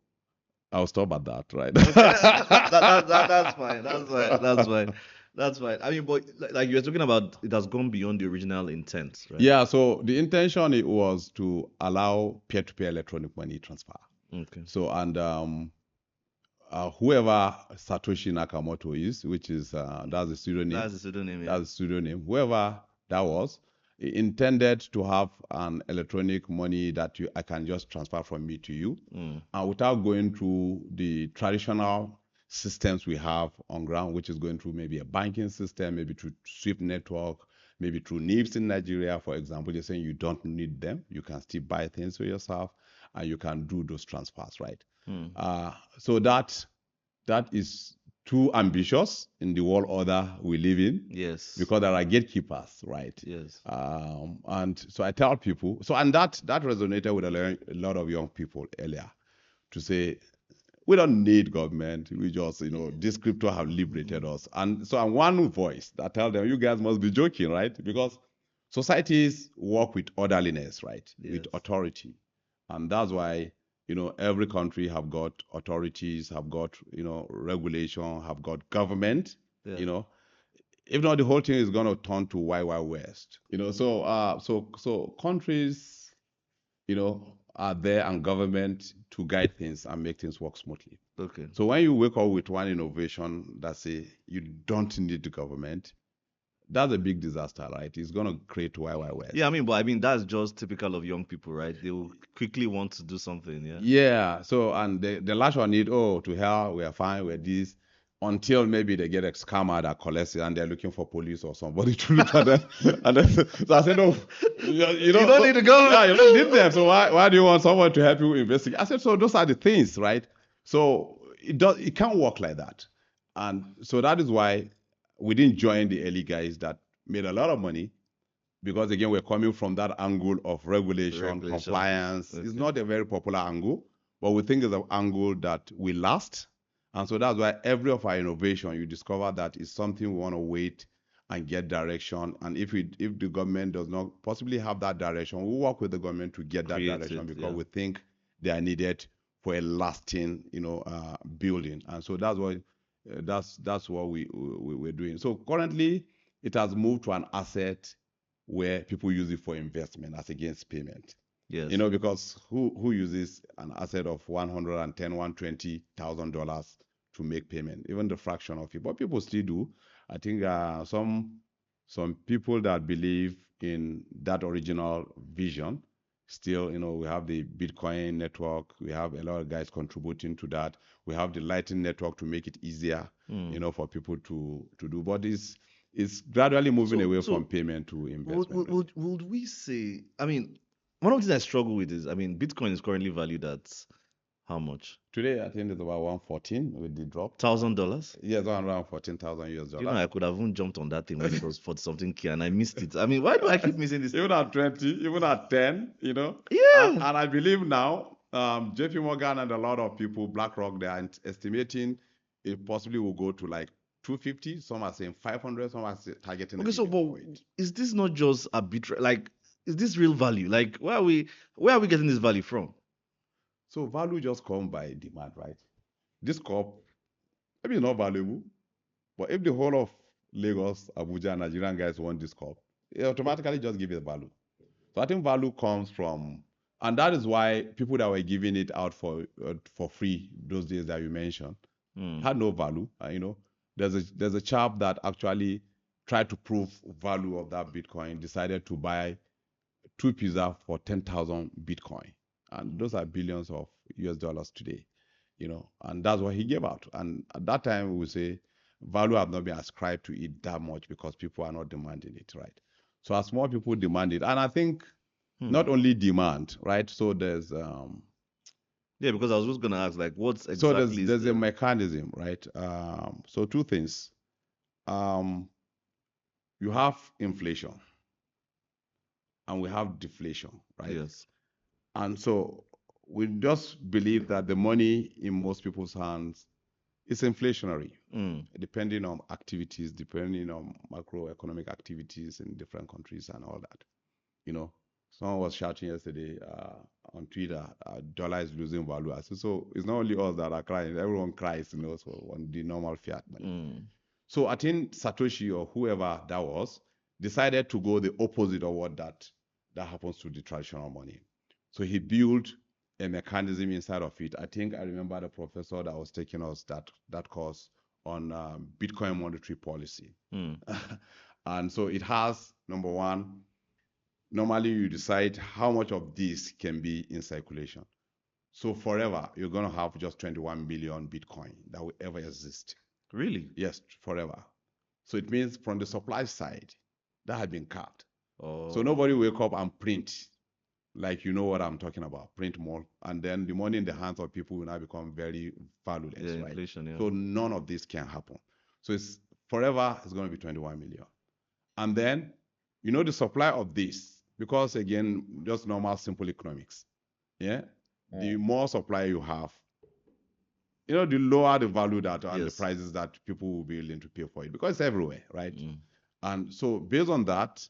I'll stop at that, right? That's fine. That's fine. That's fine. That's fine. I mean, but like you were talking about, it has gone beyond the original intent, right? Yeah, so the intention it was to allow peer-to-peer electronic money transfer. Okay. So, and whoever Satoshi Nakamoto is, which is that's the pseudonym. That's the pseudonym. That's the pseudonym. Whoever that was, intended to have an electronic money that I can just transfer from me to you, and without going through the traditional systems we have on ground, which is going through maybe a banking system, maybe through SWIFT network, maybe through NIPS in Nigeria, for example. They're saying you don't need them. You can still buy things for yourself, and you can do those transfers, right? So that is too ambitious in the world order we live in. Yes. Because there are gatekeepers, right? Yes. And so I tell people, and that resonated with a lot of young people earlier, to say, we don't need government. We just, this crypto have liberated us. And so I'm one voice that tell them, you guys must be joking, right? Because societies work with orderliness, right? Yes. With authority. And that's why, every country have got authorities, have got, regulation, have got government, if not, the whole thing is going to turn to Wild West. So countries, are there, and government to guide things and make things work smoothly. Okay. So when you wake up with one innovation that say you don't need the government, that's a big disaster, right? It's going to create Wild West. Yeah, I mean that's just typical of young people, right? They will quickly want to do something. Yeah. Yeah. So, and the lash on it, to hell, we are fine, we're this, until maybe they get a scammer that collects it and they're looking for police or somebody to look at them. And then, so I said, no, you don't need to go. Yeah, you don't need them. So why do you want someone to help you investigate? I said, so those are the things, right? So it can't work like that. And so that is why we didn't join the early guys that made a lot of money, because again, we're coming from that angle of regulation. Compliance. Okay. It's not a very popular angle, but we think it's an angle that will last. And so that's why every of our innovation, you discover that is something we want to wait and get direction. And if the government does not possibly have that direction, we'll work with the government to get that direction, because we think they are needed for a lasting, building. And so that's what we're doing. So currently, it has moved to an asset where people use it for investment as against payment. Yes. Because who uses an asset of $110,000, $120,000 to make payment, even the fraction of it? But people still do. I think some people that believe in that original vision still, we have the Bitcoin network. We have a lot of guys contributing to that. We have the Lightning network to make it easier, for people to do. But it's gradually moving away from payment to investment. Would we say, I mean, one of the things I struggle with is, Bitcoin is currently valued at how much? Today, I think it's about 114 with the drop. $1,000? Yes, around 14,000 US dollars. I could have even jumped on that thing when it was 40 something K and I missed it. Why do I keep missing this? Even at 20, even at 10, Yeah. And I believe now, JP Morgan and a lot of people, BlackRock, they are estimating it possibly will go to like 250. Some are saying 500. Some are targeting. Okay, so but is this not just arbitrary? Like, is this real value? Like, where are we getting this value from? So value just comes by demand, right? This cup, maybe it's not valuable, but if the whole of Lagos, Abuja, and Nigerian guys want this cup, it automatically just give it value. So I think value comes from, and that is why people that were giving it out for free those days that you mentioned had no value. There's a chap that actually tried to prove value of that Bitcoin, decided to buy 2 pizza for 10,000 Bitcoin. And those are billions of US dollars today, and that's what he gave out. And at that time, we would say value have not been ascribed to it that much because people are not demanding it, right? So as more people demand it, and I think not only demand, right? So there's yeah, because I was just gonna ask, like, what's exactly? So there's a mechanism, right? So two things. You have inflation, and we have deflation, right? Yes. And so we just believe that the money in most people's hands is inflationary, depending on activities, depending on macroeconomic activities in different countries and all that, Someone was shouting yesterday on Twitter, dollar is losing value. I said, so it's not only us that are crying. Everyone cries, so on the normal fiat money. So I think Satoshi or whoever that was decided to go the opposite of what that happens to the traditional money. So he built a mechanism inside of it. I think I remember the professor that was taking us that course on Bitcoin monetary policy. And so it has, number one, normally you decide how much of this can be in circulation. So forever, you're going to have just 21 million Bitcoin that will ever exist. Really? Yes, forever. So it means from the supply side, that had been capped. Oh. So nobody wake up and print, like you know what I'm talking about, print more. And then the money in the hands of people will now become very valueless, right? Inflation, yeah. So none of this can happen. So it's forever, it's going to be 21 million. And then, the supply of this, because again, just normal simple economics, the more supply you have, the lower the value that and the prices that people will be willing to pay for it, because it's everywhere, right? And so based on that,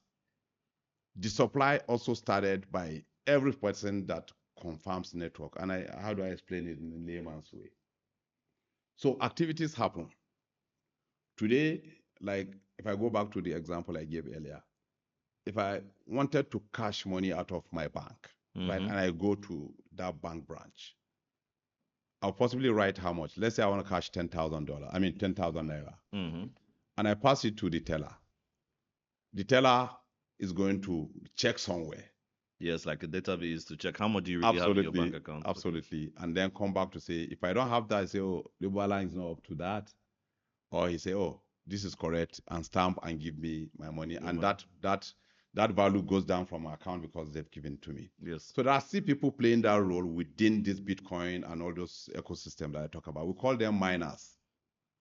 the supply also started by every person that confirms network. And how do I explain it in a layman's way? So activities happen. Today, like if I go back to the example I gave earlier, if I wanted to cash money out of my bank, right, and I go to that bank branch, I'll possibly write how much. Let's say I want to cash $10,000. I mean 10,000 naira, and I pass it to the teller. The teller is going to check somewhere. Yes, like a database to check how much do you really have in your bank account. Absolutely. And then come back to say, if I don't have that, I say, oh, the balance is not up to that. Or he say, oh, this is correct, and stamp and give me my money. And that value goes down from my account because they've given to me. Yes. So there are still people playing that role within this Bitcoin and all those ecosystems that I talk about. We call them miners.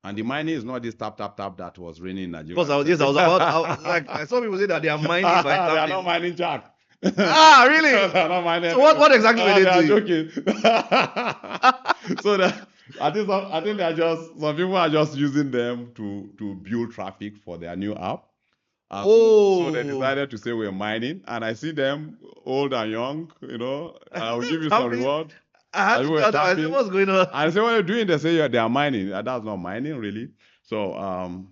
And the mining is not this tap that was raining in Nigeria. Because I saw people say that they are mining by tapping. They are not mining Jack. Really? They are not mining. So what exactly were they doing? So I think they are just, some people are just using them to build traffic for their new app. So they decided to say we're mining, and I see them old and young, I will give you some reward. I said, what's going on? I say, what are you doing? They say they are mining. That's not mining, really. So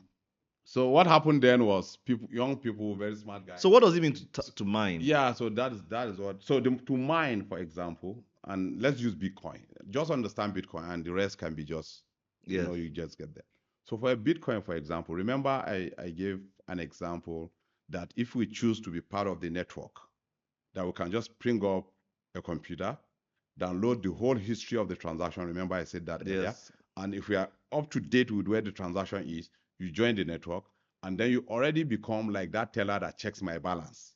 so what happened then was young people, very smart guys. So what does it mean to mine? Yeah, so that is what. So to mine, for example, and let's use Bitcoin. Just understand Bitcoin, and the rest can be just, you just get there. So for a Bitcoin, for example, remember I gave an example that if we choose to be part of the network, that we can just bring up a computer, download the whole history of the transaction. Remember I said that earlier. And if we are up to date with where the transaction is, you join the network, and then you already become like that teller that checks my balance.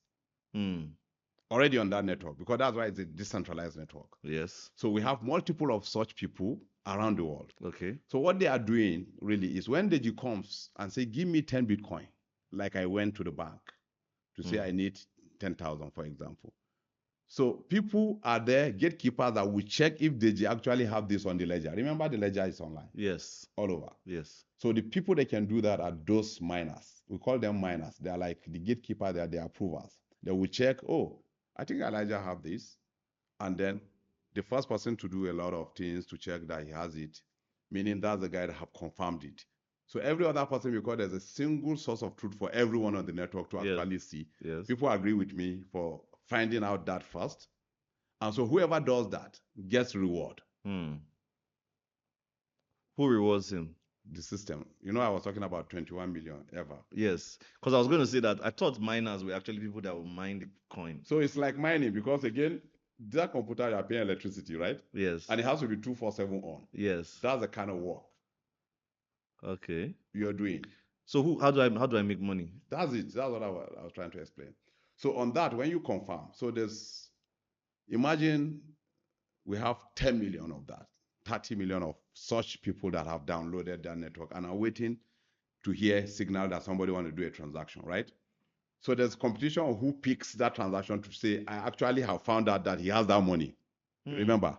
Already on that network, because that's why it's a decentralized network. Yes. So we have multiple of such people around the world. Okay. So what they are doing really is when Deji comes and say, give me 10 Bitcoin, like I went to the bank to say I need 10,000, for example. So people are there, gatekeepers that will check if Deji actually have this on the ledger. Remember, the ledger is online. Yes. All over. Yes. So the people that can do that are those miners. We call them miners. They are like the gatekeeper, they are the approvers. They will check, oh, I think Elijah have this. And then the first person to do a lot of things to check that he has it, meaning that's the guy that have confirmed it. So every other person, because there's a single source of truth for everyone on the network to actually see. Yes. People agree with me for finding out that first. And so whoever does that gets reward. Who rewards him? The system. I was talking about 21 million ever. Yes, because I was going to say that I thought miners were actually people that will mine the coin. So it's like mining, because again, that computer you are paying electricity, right? Yes. And it has to be 24/7 on. Yes. That's the kind of work. Okay. You're doing. So how do I make money? That's it. That's what I was trying to explain. So on that, when you confirm, so imagine we have 10 million of that. 30 million of such people that have downloaded their network and are waiting to hear signal that somebody want to do a transaction, right? So there's competition on who picks that transaction to say, I actually have found out that he has that money. Remember?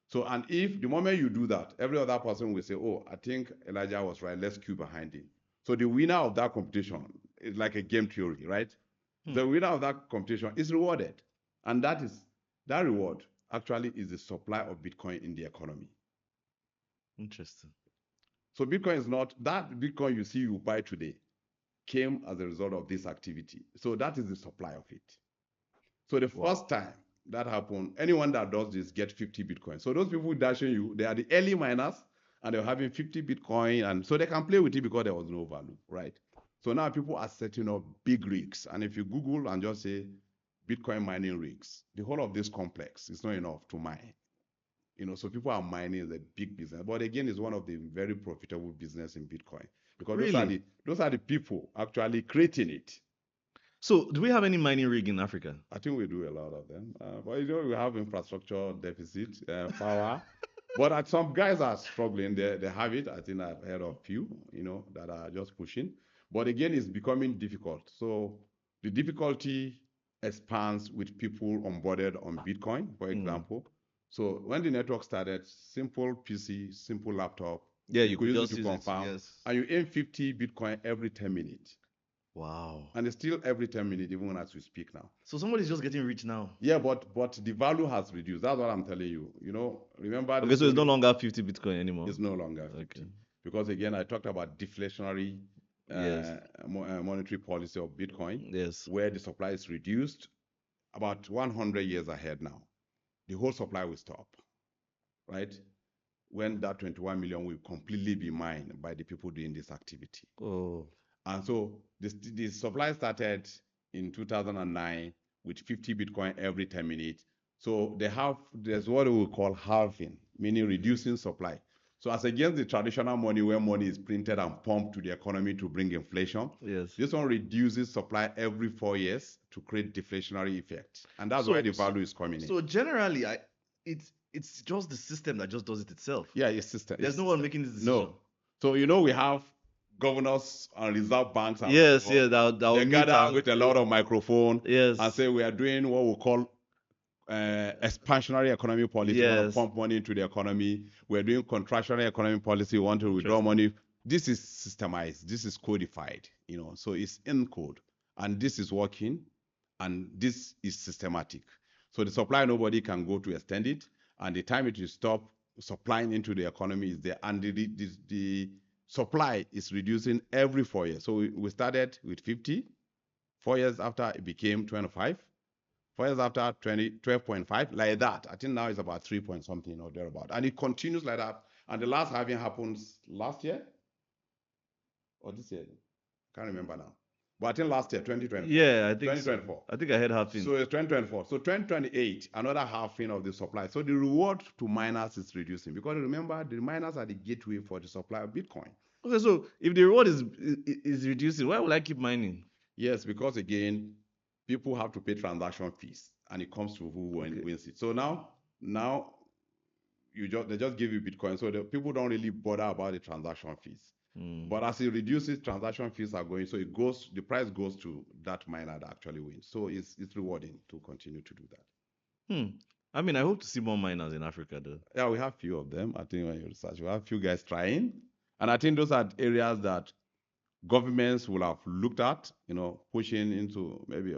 So, and if the moment you do that, every other person will say, oh, I think Elijah was right, let's queue behind him. So the winner of that competition is like a game theory, right? The winner of that competition is rewarded. And that reward actually is the supply of Bitcoin in the economy. Interesting. So Bitcoin is not, that Bitcoin you see you buy today came as a result of this activity. So that is the supply of it. So the first time that happened, anyone that does this get 50 Bitcoin. So those people dashing you, they are the early miners and they're having 50 Bitcoin. And so they can play with it because there was no value, right? So now people are setting up big rigs. And if you Google and just say Bitcoin mining rigs, the whole of this complex is not enough to mine. So people are mining is a big business. But again, it's one of the very profitable business in Bitcoin because Really? those are the people actually creating it. So, do we have any mining rig in Africa? I think we do a lot of them. But we have infrastructure deficit, power. But some guys are struggling. They have it. I think I've heard of few, that are just pushing. But again, it's becoming difficult. So the difficulty expands with people onboarded on Bitcoin, for example. So when the network started, simple PC, simple laptop. Yeah, you could use just it to use confirm, it. Yes. And you earn 50 Bitcoin every 10 minutes. Wow. And it's still every 10 minutes, even as we speak now. So somebody's just getting rich now. Yeah, but the value has reduced. That's what I'm telling you. Remember. Okay, so it's no longer 50 Bitcoin anymore. It's no longer 50. Okay. Because again, I talked about deflationary monetary policy of Bitcoin. Yes. Where the supply is reduced about 100 years ahead now. The whole supply will stop, right? When that 21 million will completely be mined by the people doing this activity. Oh. And so the supply started in 2009 with 50 Bitcoin every 10 minutes. So there's what we call halving, meaning reducing supply. So as against the traditional money where money is printed and pumped to the economy to bring inflation, yes, this one reduces supply every 4 years to create deflationary effect. And that's why the value is coming in. So generally, it's just the system that just does it itself. Yeah, it's system. There's no one making this decision. No. So we have governors and reserve banks. And they gather with a lot of microphone. Yes. And say we are doing what we call expansionary economy policy. We want to pump money into the economy. We're doing contractionary economy policy. We want to withdraw money. This is systemized. This is codified. So it's in code, and this is working, and this is systematic. So the supply, nobody can go to extend it, and the time it will stop supplying into the economy is there, and the supply is reducing every 4 years. So we started with 50. 4 years after, it became 25. 4 years after, 12.5, like that. I think now it's about 3 point something or thereabout. And it continues like that. And the last halving happens last year or this year. Can't remember now. But I think last year, 2024. Yeah, I think 2024. So. I think I had halving. So it's 2024. So 2028, another halving of the supply. So the reward to miners is reducing, because remember, the miners are the gateway for the supply of Bitcoin. Okay, so if the reward is reducing, why would I keep mining? Yes, because again, people have to pay transaction fees, and it comes to who wins it. So now they just give you Bitcoin, so the people don't really bother about the transaction fees. But as it reduces, transaction fees are going, so the price goes to that miner that actually wins. So it's rewarding to continue to do that. I mean, I hope to see more miners in Africa, though. Yeah, we have a few of them. I think when you research, we have a few guys trying, and I think those are areas that governments will have looked at, pushing into maybe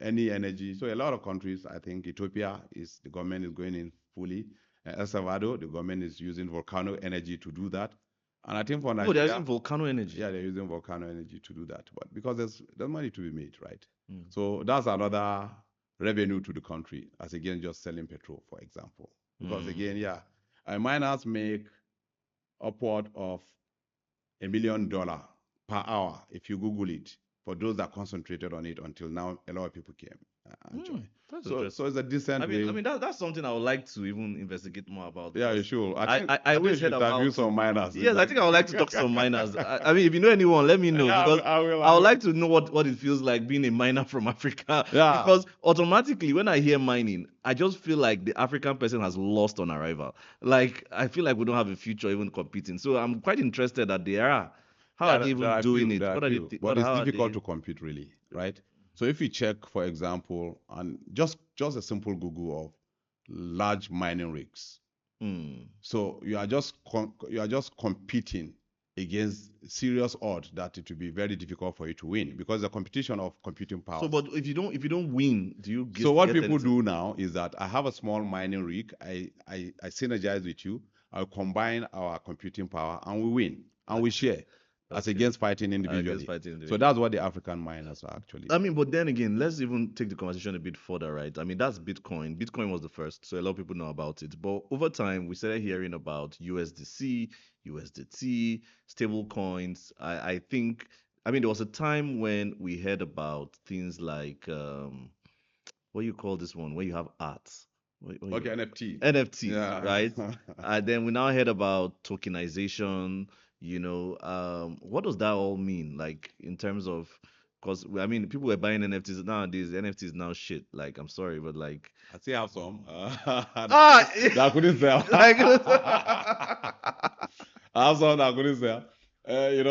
any energy. So a lot of countries, I think Ethiopia the government is going in fully. El Salvador, the government is using volcano energy to do that. And I think for Nigeria, they're using volcano energy. Yeah, they're using volcano energy to do that. But because there's money to be made, right? So that's another revenue to the country, as again just selling petrol, for example. Because again, miners make upward of $1 million per hour if you Google it, for those that concentrated on it until now. A lot of people came and joined. So it's a decent way. I mean that's something I would like to even investigate more about. Yeah, you should. I always heard about some miners. Yes, I think I would like to talk to some miners. I mean, if you know anyone, let me know. Yeah, because I would like to know what it feels like being a miner from Africa. Yeah. Because automatically, when I hear mining, I just feel like the African person has lost on arrival. Like, I feel like we don't have a future even competing. So I'm quite interested that they are. How are they even doing it? But it's difficult to compete, really, right? So if you check, for example, and just a simple Google of large mining rigs, so you are just competing against serious odds that it will be very difficult for you to win because the competition of computing power. So, but if you don't win, do you get? So what get people anything? do now is that I have a small mining rig. I synergize with you. I'll combine our computing power and we win and we share as Okay. against fighting Against individually. fighting So individually. that's what the African miners are actually. I mean, but then again, let's even take the conversation a bit further, right? I mean, that's Bitcoin. Bitcoin was the first, so a lot of people know about it. But over time, we started hearing about USDC, USDT, stable coins. I think, I mean, there was a time when we heard about things like, what do you call this one? Where you have art. Okay, NFT. NFTs, Yeah. right? And then we now heard about tokenization. What does that all mean? Like in terms of, because I mean, people were buying NFTs nowadays. NFTs now shit. Like, I'm sorry, but like, I still have some. ah, that I couldn't sell. like, I have some that I couldn't sell.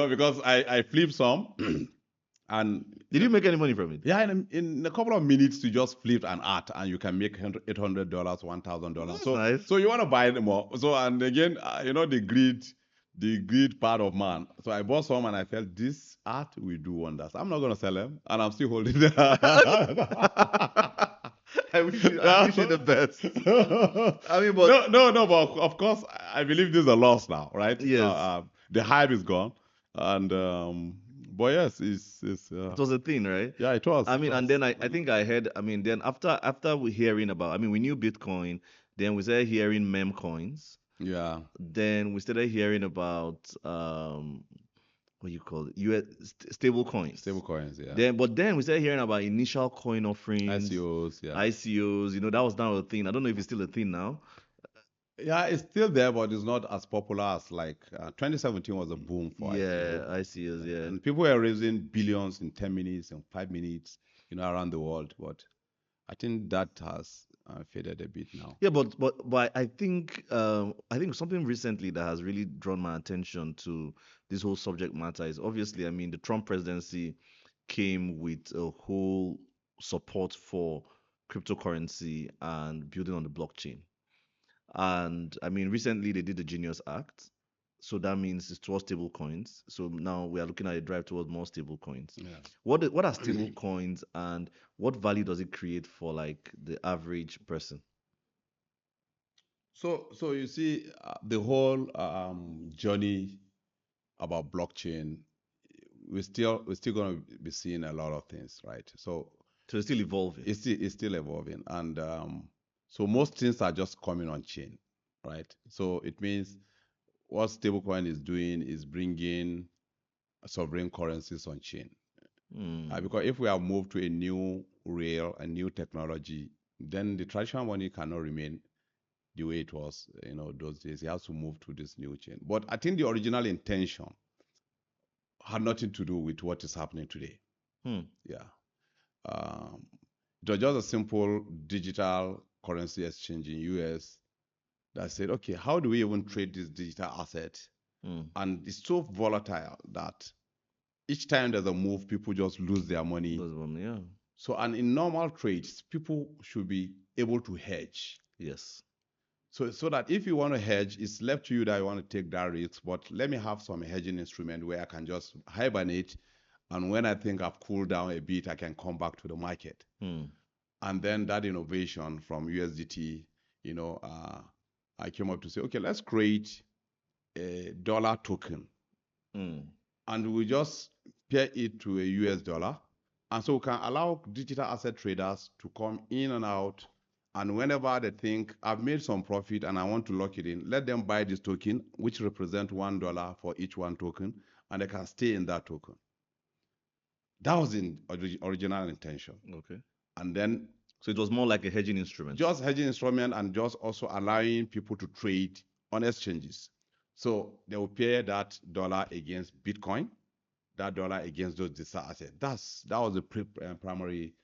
Because I flipped some and did you make any money from it? yeah, in a couple of minutes, you just flip an art and you can make $800, $1,000. That's So, nice. so you want to buy them more. So, and again, the greed part of man. So I bought some and I felt this art will do wonders. I'm not going to sell them and I'm still holding them. I wish you the best. I mean, but no, but of course, I believe this is a loss now, right? yes, The hype is gone. And, but yes, it was a thing, right? yeah, it was. I It mean, and was. then I think I heard, I mean, then after we hearing about, I mean, we knew Bitcoin, then we started hearing meme coins, Yeah. then we started hearing about what you call it, US stable coins. Stable coins, yeah. Then we started hearing about initial coin offerings, ICOs, yeah. ICOs, that was now a thing. I don't know if it's still a thing now. Yeah, it's still there, but it's not as popular as like 2017 was a boom for Yeah, ICO. ICOs, yeah. And people were raising billions in 10 minutes and 5 minutes, around the world. But I think that has faded a bit now. Yeah, but I think something recently that has really drawn my attention to this whole subject matter is obviously, I mean, the Trump presidency came with a whole support for cryptocurrency and building on the blockchain. And I mean, recently they did the Genius Act. So that means it's towards stable coins. So now we are looking at a drive towards more stable coins. Yeah. What are stable coins and what value does it create for like the average person? So you see, the whole journey about blockchain, we're still going to be seeing a lot of things, right? So So it's still evolving. it's still evolving, and so most things are just coming on chain, right? So it means what stablecoin is doing is bringing sovereign currencies on chain. Because if we have moved to a new rail, a new technology, then the traditional money cannot remain the way it was, those days. It has to move to this new chain. But I think the original intention had nothing to do with what is happening today. Yeah. Um, it was just a simple digital currency exchange in US that said, okay, how do we even trade this digital asset? And it's so volatile that each time there's a move, people just lose their money. Yeah. So, and in normal trades, people should be able to hedge. Yes. So that if you want to hedge, it's left to you that you want to take that risk. But let me have some hedging instrument where I can just hibernate, and when I think I've cooled down a bit, I can come back to the market. And then that innovation from USDT, I came up to say, okay, let's create a dollar token, and we just pair it to a US dollar, and so we can allow digital asset traders to come in and out. And whenever they think I've made some profit and I want to lock it in, let them buy this token, which represent $1 for each one token, and they can stay in that token. That was in original intention. Okay. And then, so it was more like a hedging instrument. Just hedging instrument, and just also allowing people to trade on exchanges. So they will pair that dollar against Bitcoin, that dollar against those digital assets. That was the primary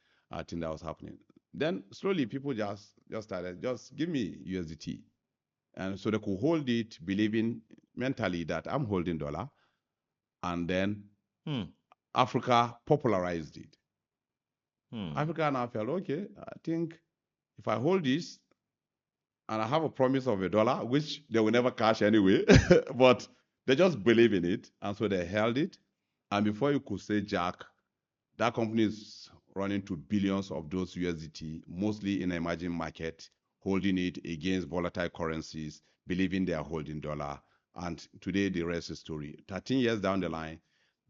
thing that was happening. Then slowly people just started, just give me USDT. And so they could hold it, believing mentally that I'm holding dollar. And then Africa popularized it. Africa now felt, okay, I think if I hold this and I have a promise of $1, which they will never cash anyway, but they just believe in it, and so they held it. And before you could say jack, that company is running to billions of those USDT, mostly in emerging market, holding it against volatile currencies, believing they are holding dollar. And today the rest is story. 13 years down the line,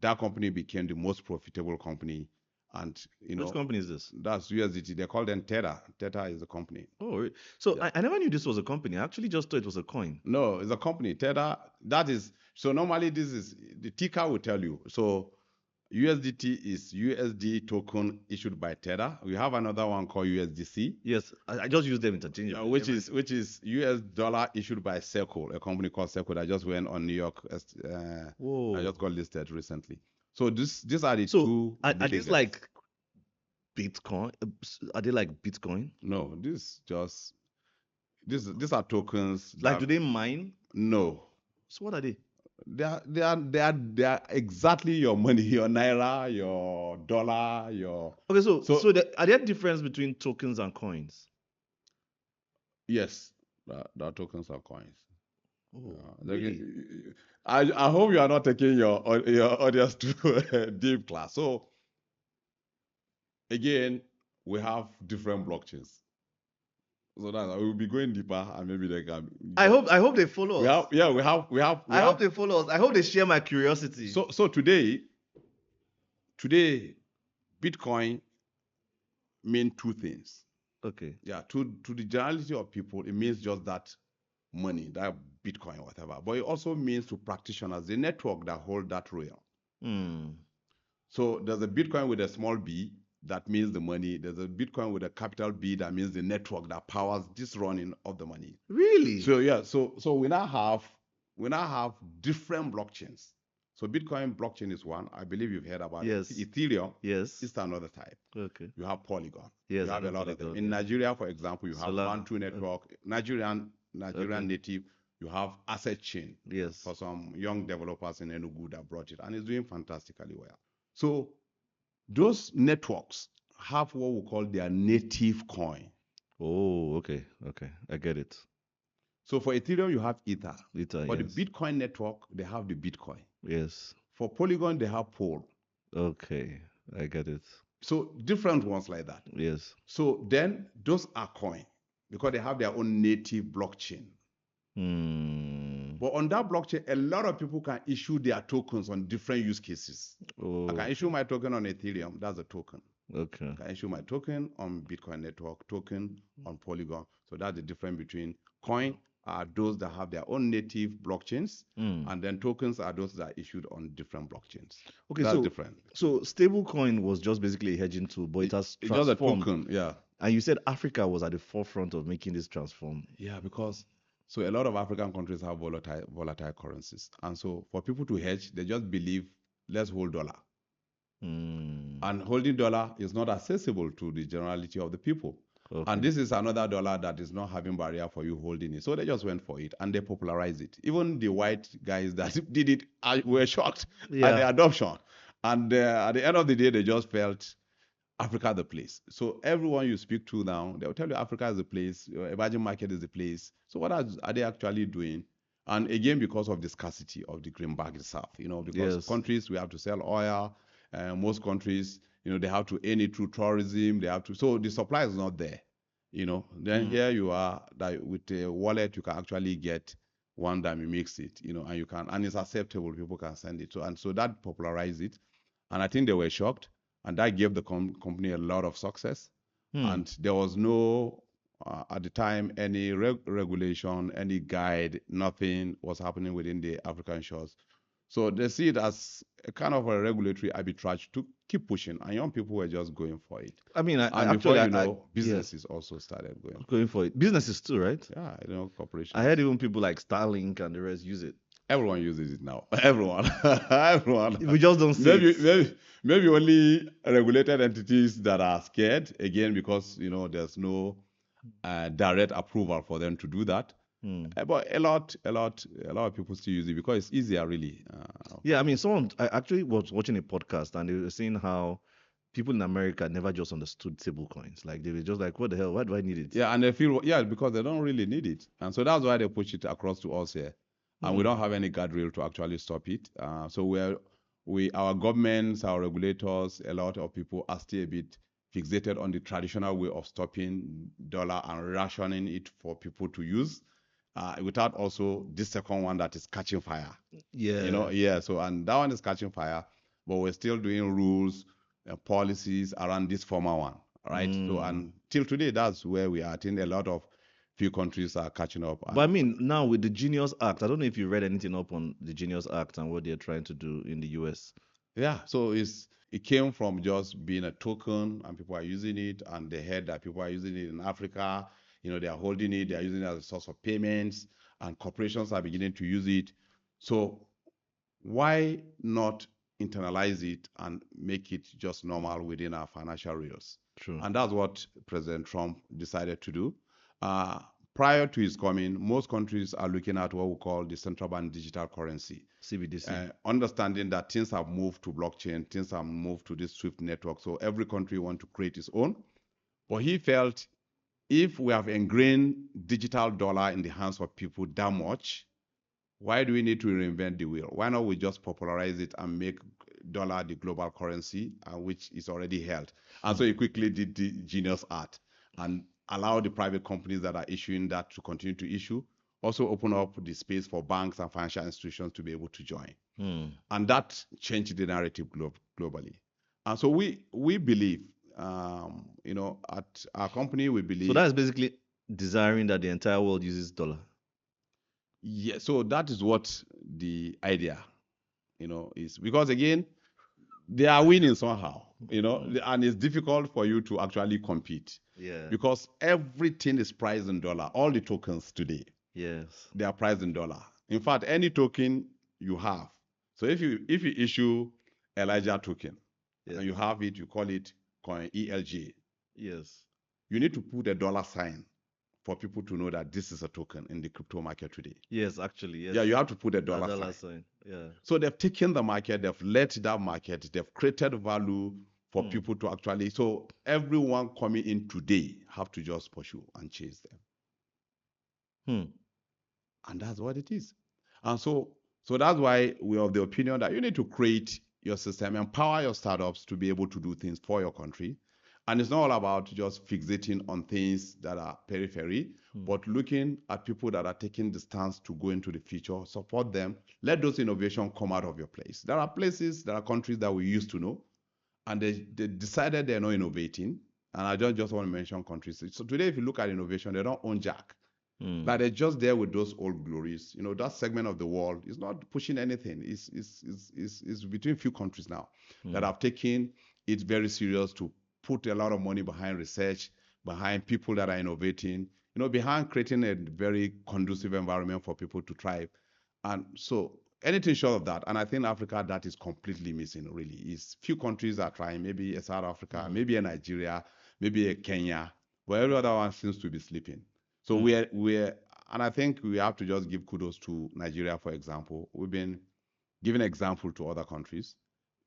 that company became the most profitable company. And Which company is this? That's USDT. They call them Tether. Tether is a company. Oh, so yeah. I never knew this was a company. I actually just thought it was a coin. No, it's a company. Tether. That is, so normally this is the ticker will tell you. So USDT is USD token issued by Tether. We have another one called USDC. Yes, I just use them interchangeably. Which is US dollar issued by Circle, a company called Circle that just went on New York. I just got listed recently. So these are the two. Are these like Bitcoin? Are they like Bitcoin? No, these are tokens. Like, do they mine? No. So what are they? They are exactly your money, your naira, your dollar, your. Okay, so are there difference between tokens and coins? Yes, there are tokens and coins. Oh, really? I hope you are not taking your audience to a deep class. So again, we have different blockchains. So that we will be going deeper, and maybe they can. I hope they follow us. We have. I hope they follow us. I hope they share my curiosity. So today, Bitcoin means two things. Okay. Yeah, to the generality of people, it means just that money, that Bitcoin, whatever. But it also means to practitioners, the network that hold that real. So there's a Bitcoin with a small b, that means the money. There's a Bitcoin with a capital B, that means the network that powers this running of the money. Really? So yeah, so we now have different blockchains. So Bitcoin blockchain is one. I believe you've heard about it. Ethereum. Yes. It's another type. Okay. You have Polygon. Yes. You have a lot of them. In Nigeria, for example, you have Bantu network, Nigerian native. You have Asset Chain. Yes. For some young developers in Enugu that brought it, and it's doing fantastically well. So those networks have what we call their native coin. Oh, okay. I get it. So for Ethereum, you have Ether. For yes. the Bitcoin network, they have the Bitcoin. Yes. For Polygon, they have Pol. Okay, I get it. So different ones like that. Yes. So then those are coin because they have their own native blockchain. But on that blockchain, a lot of people can issue their tokens on different use cases. I can issue my token on Ethereum. That's a token. Okay. I can issue my token on Bitcoin network, token on Polygon. So that's the difference between coin are those that have their own native blockchains, and then tokens are those that are issued on different blockchains. Okay, that's different. So stablecoin was just basically a hedging tool, but it has transformed. It's just a token, yeah. And you said Africa was at the forefront of making this transform. Yeah, because so a lot of African countries have volatile currencies, and so for people to hedge, they just believe let's hold dollar. And holding dollar is not accessible to the generality of the people. Okay. And this is another dollar that is not having barrier for you holding it. So they just went for it and they popularized it. Even the white guys that did it were shocked at the adoption. And at the end of the day, they just felt Africa the place. So everyone you speak to now, they'll tell you Africa is the place, emerging market is the place. So what are they actually doing? And again, because of the scarcity of the greenback itself, because countries, we have to sell oil. Most countries, they have to earn it through tourism. They have to, so the supply is not there, Then here you are, that with a wallet, you can actually get one that mimics it, and you can, and it's acceptable. People can send it. So that popularized it, and I think they were shocked, and that gave the company a lot of success. And there was no, at the time, any regulation, any guide, nothing was happening within the African shores. So they see it as a kind of a regulatory arbitrage to keep pushing, and young people were just going for it. I mean, businesses also started going for it. Businesses too, right? Yeah, corporations. I heard even people like Starlink and the rest use it. Everyone uses it now. Everyone. We just don't see it. Maybe only regulated entities that are scared, again, because there's no direct approval for them to do that. But a lot of people still use it because it's easier, really. I mean, I actually was watching a podcast and they were saying how people in America never just understood stablecoins. Like they were just like, what the hell? Why do I need it? Yeah, and they feel because they don't really need it, and so that's why they push it across to us here. and we don't have any guardrail to actually stop it. So our governments, our regulators, a lot of people are still a bit fixated on the traditional way of stopping dollar and rationing it for people to use, without also this second one that is catching fire. Yeah. So, and that one is catching fire, but we're still doing rules and policies around this former one, right? So, and till today, that's where we are. I think a lot of few countries are catching up. But I mean, now with the Genius Act, I don't know if you read anything up on the Genius Act and what they're trying to do in the US. Yeah, so it came from just being a token and people are using it, and they heard that people are using it in Africa. They are holding it, they are using it as a source of payments, and corporations are beginning to use it. So why not internalize it and make it just normal within our financial rails? True. And that's what President Trump decided to do. Prior to his coming, most countries are looking at what we call the central bank digital currency. CBDC. Understanding that things have moved to blockchain, things have moved to this SWIFT network. So every country wants to create its own. But he felt if we have ingrained digital dollar in the hands of people that much, why do we need to reinvent the wheel? Why not we just popularize it and make dollar the global currency, which is already held? And so he quickly did the Genius Act and allow the private companies that are issuing that to continue to issue. Also open up the space for banks and financial institutions to be able to join. And that changed the narrative globally. And so we believe, at our company, we believe. So that's basically desiring that the entire world uses dollar. Yeah, so that is what the idea, is, because again, they are winning somehow, and it's difficult for you to actually compete. Yeah. Because everything is priced in dollar. All the tokens today, yes, they are priced in dollar. In fact, any token you have. So if you issue Elijah token, and you have it, you call it coin ELJ. Yes. You need to put a dollar sign for people to know that this is a token in the crypto market today. Yes, actually, yes. Yeah, you have to put a dollar sign. Yeah. So they've taken the market, they've led that market, they've created value for people to actually. So everyone coming in today have to just pursue and chase them. And that's what it is. And so that's why we are of the opinion that you need to create your system, empower your startups to be able to do things for your country. And it's not all about just fixating on things that are periphery, but looking at people that are taking the stance to go into the future, support them, let those innovations come out of your place. There are countries that we used to know, and they decided they're not innovating. And I don't just want to mention countries. So today, if you look at innovation, they don't own jack. But they're just there with those old glories. That segment of the world is not pushing anything. It's between few countries now that have taken it very serious to put a lot of money behind research, behind people that are innovating, behind creating a very conducive environment for people to thrive. And so anything short of that, and I think Africa, that is completely missing, really. Is few countries are trying, maybe a South Africa, maybe a Nigeria, maybe a Kenya, where every other one seems to be sleeping. So we're, and I think we have to just give kudos to Nigeria, for example. We've been giving example to other countries,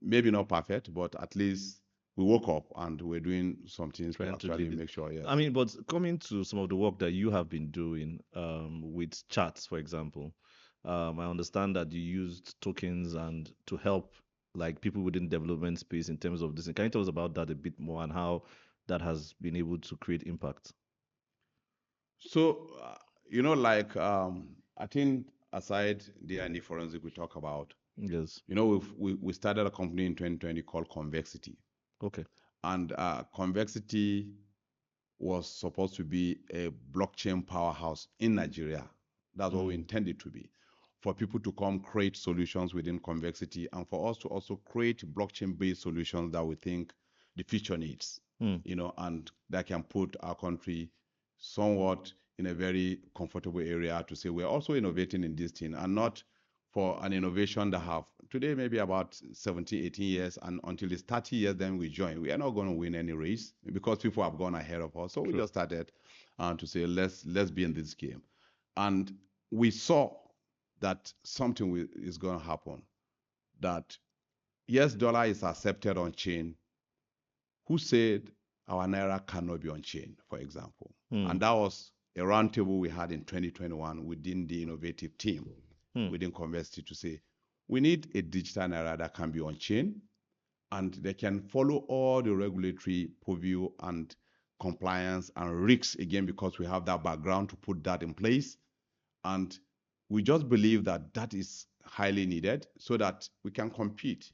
maybe not perfect, but at least we woke up and we're doing something to actually make sure. Yes. I mean, but coming to some of the work that you have been doing with charts, for example, I understand that you used tokens and to help like people within development space in terms of this. Can you tell us about that a bit more and how that has been able to create impact? So, I think aside the forensic we talk about, yes, we started a company in 2020 called Convexity. Okay. And Convexity was supposed to be a blockchain powerhouse in Nigeria. That's what we intended to be, for people to come create solutions within Convexity, and for us to also create blockchain-based solutions that we think the future needs, and that can put our country somewhat in a very comfortable area to say we're also innovating in this thing, and not for an innovation that have today maybe about 17, 18 years, and until it's 30 years, then we join. We are not going to win any race because people have gone ahead of us. So we just started to say, let's be in this game. And we saw that something is going to happen, that yes, dollar is accepted on chain. Who said our Naira cannot be on chain, for example? And that was a roundtable we had in 2021 within the innovative team. within Conversity to say, we need a digital naira that can be on chain and they can follow all the regulatory purview and compliance and risks again, because we have that background to put that in place. And we just believe that that is highly needed so that we can compete,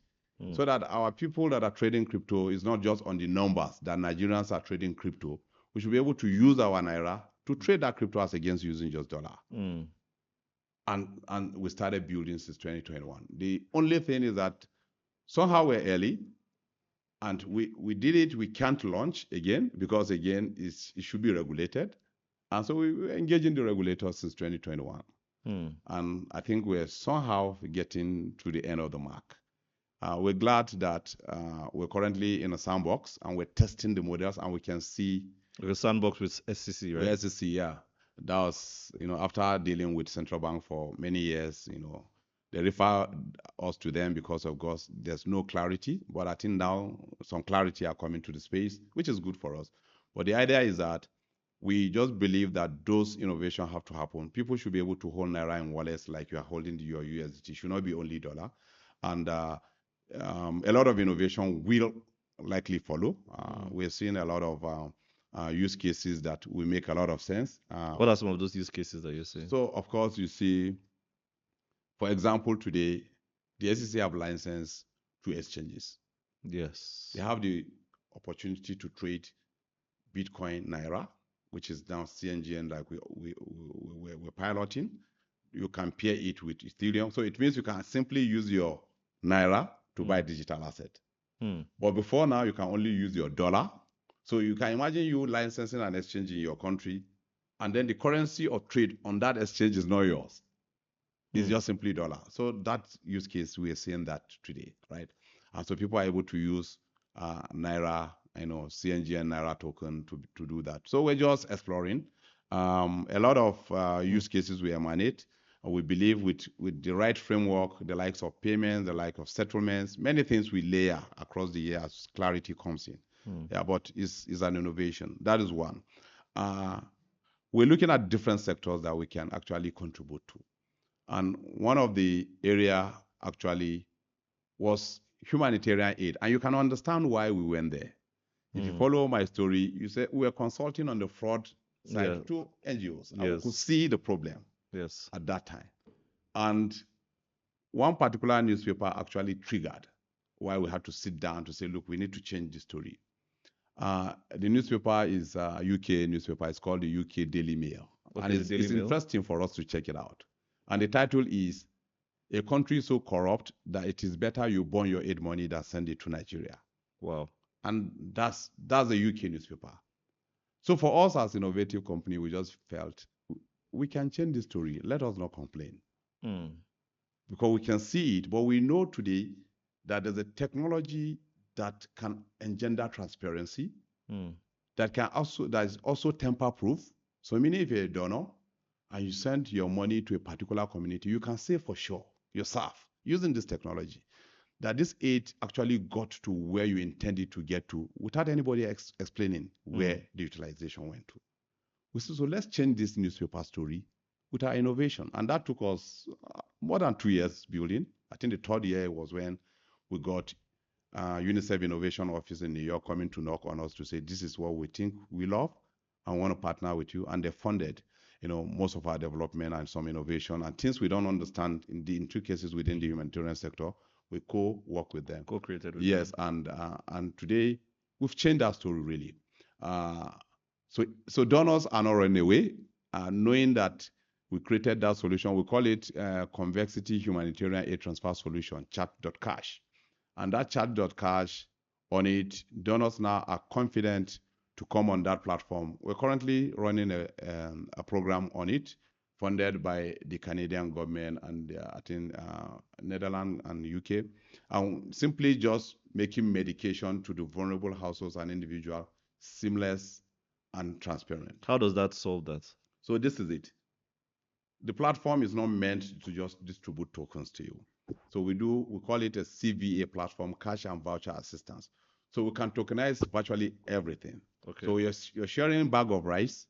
so that our people that are trading crypto is not just on the numbers that Nigerians are trading crypto. We should be able to use our naira to trade that crypto as against using just dollar. And we started building since 2021. The only thing is that somehow we're early, and we did it. We can't launch again because again it should be regulated, and so we were engaging the regulators since 2021. And I think we're somehow getting to the end of the mark. We're glad that we're currently in a sandbox and we're testing the models, and we can see the sandbox with SEC, right? The SEC, yeah. That was, after dealing with central bank for many years, they refer us to them because of course there's no clarity. But I think now some clarity are coming to the space, which is good for us. But the idea is that we just believe that those innovations have to happen. People should be able to hold naira in wallets like you are holding your USDT. It should not be only dollar. And a lot of innovation will likely follow. We're seeing a lot of use cases that will make a lot of sense. What are some of those use cases that you're saying? So, of course, you see, for example, today, the SEC have licensed 2 exchanges. Yes. They have the opportunity to trade Bitcoin Naira, which is now CNGN, like we're piloting. You can pair it with Ethereum. So it means you can simply use your Naira to buy digital asset. But before now, you can only use your dollar. So you can imagine you licensing an exchange in your country, and then the currency of trade on that exchange is not yours. It's just simply dollar. So that use case, we are seeing that today, right? And so people are able to use Naira, CNG and Naira token to do that. So we're just exploring. A lot of use cases we emanate. We believe with the right framework, the likes of payments, the like of settlements, many things we layer across the year as clarity comes in. Yeah, but it's an innovation. That is one. We're looking at different sectors that we can actually contribute to. And one of the area actually was humanitarian aid. And you can understand why we went there. If you follow my story, you say we were consulting on the fraud side to NGOs. And we could see the problem at that time. And one particular newspaper actually triggered why we had to sit down to say, look, we need to change the story. The newspaper is a UK newspaper. It's called the UK Daily Mail. And it's interesting for us to check it out. And the title is, "A country so corrupt that it is better you burn your aid money than send it to Nigeria." Wow. And that's a UK newspaper. So for us as innovative company, we just felt we can change the story. Let us not complain. Because we can see it, but we know today that there's a technology that can engender transparency, that is also tamper-proof. So meaning if you're a donor and you send your money to a particular community, you can say for sure yourself, using this technology, that this aid actually got to where you intended to get to without anybody explaining where the utilization went to. We said, so let's change this newspaper story with our innovation. And that took us more than 2 years building. I think the 3rd year was when we got UNICEF Innovation Office in New York coming to knock on us to say, this is what we think we love and want to partner with you. And they funded, most of our development and some innovation and things we don't understand in 2 cases within the humanitarian sector. We co-work with them. Co-created with them. And today we've changed that story really. So donors are not running away, knowing that we created that solution. We call it Convexity Humanitarian Aid Transfer Solution, chat.cash. And that chat.cash, on it, donors now are confident to come on that platform. We're currently running a program on it, funded by the Canadian government and I think Netherlands and UK, and simply just making medication to the vulnerable households and individuals seamless and transparent. How does that solve that? So this is it. The platform is not meant to just distribute tokens to you. So we call it a CVA platform, cash and voucher assistance. So we can tokenize virtually everything. Okay. So you're sharing a bag of rice.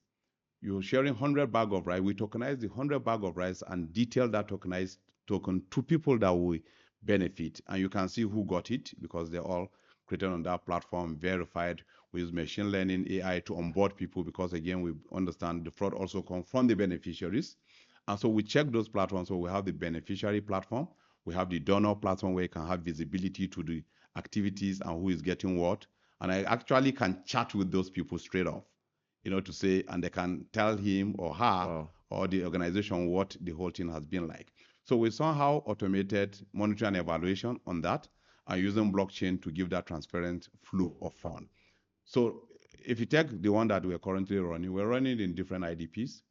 You're sharing 100 bag of rice. We tokenize the 100 bag of rice and detail that tokenized token to people that will benefit. And you can see who got it because they're all created on that platform, verified. We use machine learning AI to onboard people because, again, we understand the fraud also comes from the beneficiaries. And so we check those platforms. So we have the beneficiary platform. We have the donor platform where you can have visibility to the activities and who is getting what. And I actually can chat with those people straight off, to say, and they can tell him or her or the organization what the whole thing has been like. So we somehow automated monitoring and evaluation on that and using blockchain to give that transparent flow of fund. So if you take the one that we're currently running, we're running in different IDPs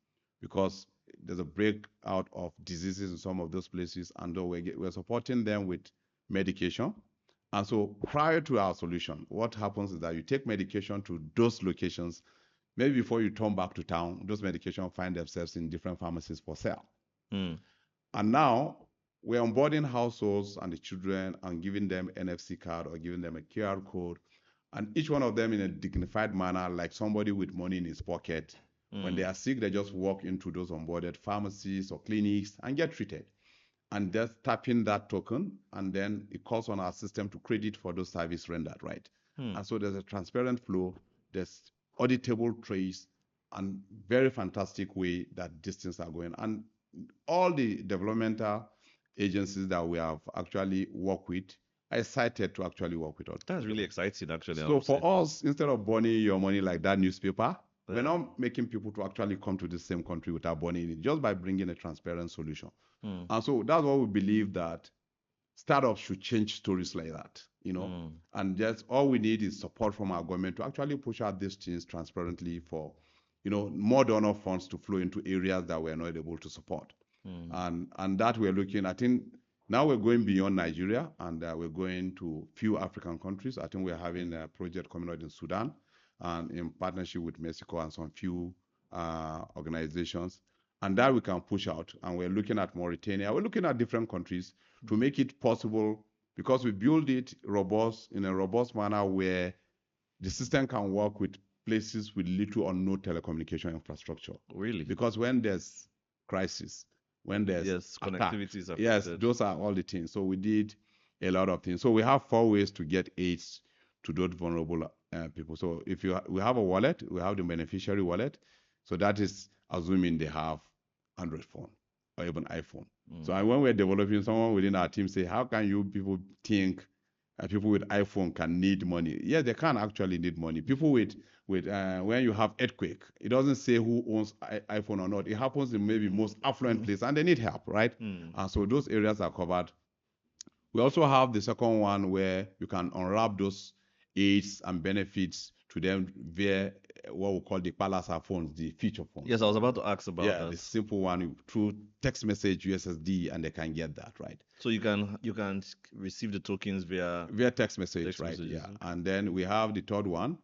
because there's a breakout of diseases in some of those places, and we're supporting them with medication. And so prior to our solution, what happens is that you take medication to those locations. Maybe before you turn back to town, those medications find themselves in different pharmacies for sale. And now we're onboarding households and the children and giving them NFC card or giving them a QR code, and each one of them in a dignified manner, like somebody with money in his pocket. When they are sick, they just walk into those onboarded pharmacies or clinics and get treated. And just tapping that token, and then it calls on our system to credit for those services rendered, right? And so there's a transparent flow, there's auditable trace, and very fantastic way that these things are going. And all the developmental agencies that we have actually worked with are excited to actually work with us. That's really exciting, actually. So for us, instead of burning your money like that newspaper, we're not making people to actually come to the same country without burning it, just by bringing a transparent solution. And so that's what we believe, that startups should change stories like that, and just all we need is support from our government to actually push out these things transparently for, more donor funds to flow into areas that we're not able to support. And that we're looking, I think now we're going beyond Nigeria, and we're going to few African countries. I think we're having a project coming out in Sudan and in partnership with Mexico and some few organizations. And that we can push out. And we're looking at Mauritania. We're looking at different countries to make it possible, because we build it in a robust manner where the system can work with places with little or no telecommunication infrastructure. Really? Because when there's crisis, when there's connectivities attack, yes, those are all the things. So we did a lot of things. So we have 4 ways to get aids to those vulnerable people. So if we have a wallet, we have the beneficiary wallet. So that is assuming they have Android phone or even iPhone. So when we're developing, someone within our team say, how can you people think people with iPhone can need money? Yeah, they can actually need money. People with when you have earthquake, it doesn't say who owns iPhone or not. It happens in maybe most affluent place, and they need help, right? And so those areas are covered. We also have the second one where you can unwrap those aids and benefits to them via what we call the Palasa phones, the feature phones. Yes, I was about to ask about that. Yeah, the simple one through text message, USSD, and they can get that, right? So you can receive the tokens via text message, right? Messages, yeah. And then we have the third one,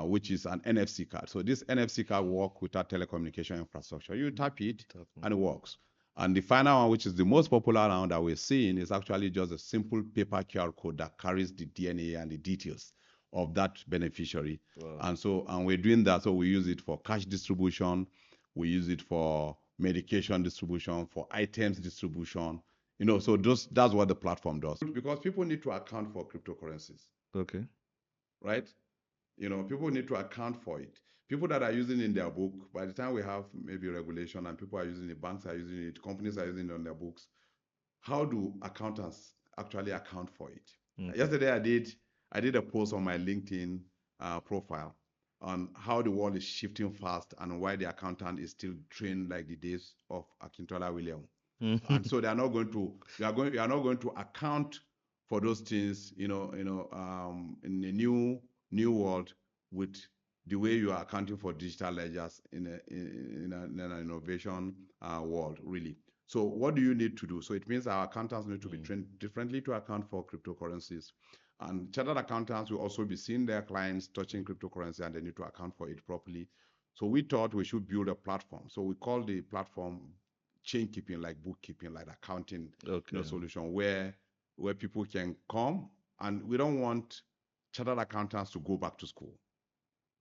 which is an NFC card. So this NFC card works without telecommunication infrastructure. You tap it and it works. And the final one, which is the most popular now that we're seeing, is actually just a simple paper QR code that carries the DNA and the details of that beneficiary. Wow. And we're doing that. So we use it for cash distribution, we use it for medication distribution, for items distribution. So that's what the platform does. Because people need to account for cryptocurrencies. Okay. Right? People need to account for it. People that are using it in their book, by the time we have maybe regulation and people are using it, banks are using it, companies are using it on their books, how do accountants actually account for it? Okay. Yesterday I did a post on my LinkedIn profile on how the world is shifting fast and why the accountant is still trained like the days of Akintola William. And so you are not going to account for those things, in the new world with the way you are accounting for digital ledgers in an innovation world, really. So what do you need to do? So it means our accountants need to be trained differently to account for cryptocurrencies. And chartered accountants will also be seeing their clients touching cryptocurrency, and they need to account for it properly. So we thought we should build a platform. So we call the platform chain keeping, like bookkeeping, like accounting solution, where people can come, and we don't want chartered accountants to go back to school.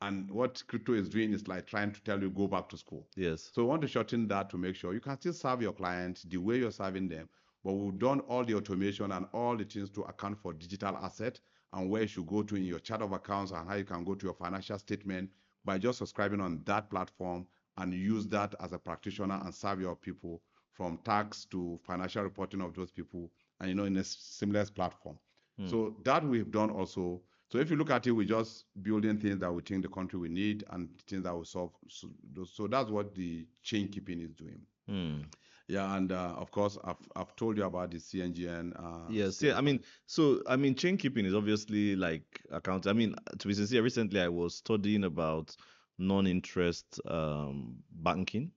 And what crypto is doing is like trying to tell you go back to school. Yes. So we want to shorten that to make sure you can still serve your clients the way you're serving them, but we've done all the automation and all the things to account for digital asset and where you should go to in your chart of accounts and how you can go to your financial statement by just subscribing on that platform and use that as a practitioner and serve your people from tax to financial reporting of those people and in a seamless platform. So that we've done also. So if you look at it, we're just building things that we think the country will need and things that will solve. So that's what the chain keeping is doing. Yeah, and of course, I've told you about the CNGN. Yes, yeah. Chain keeping is obviously like account. To be sincere, recently I was studying about non-interest banking,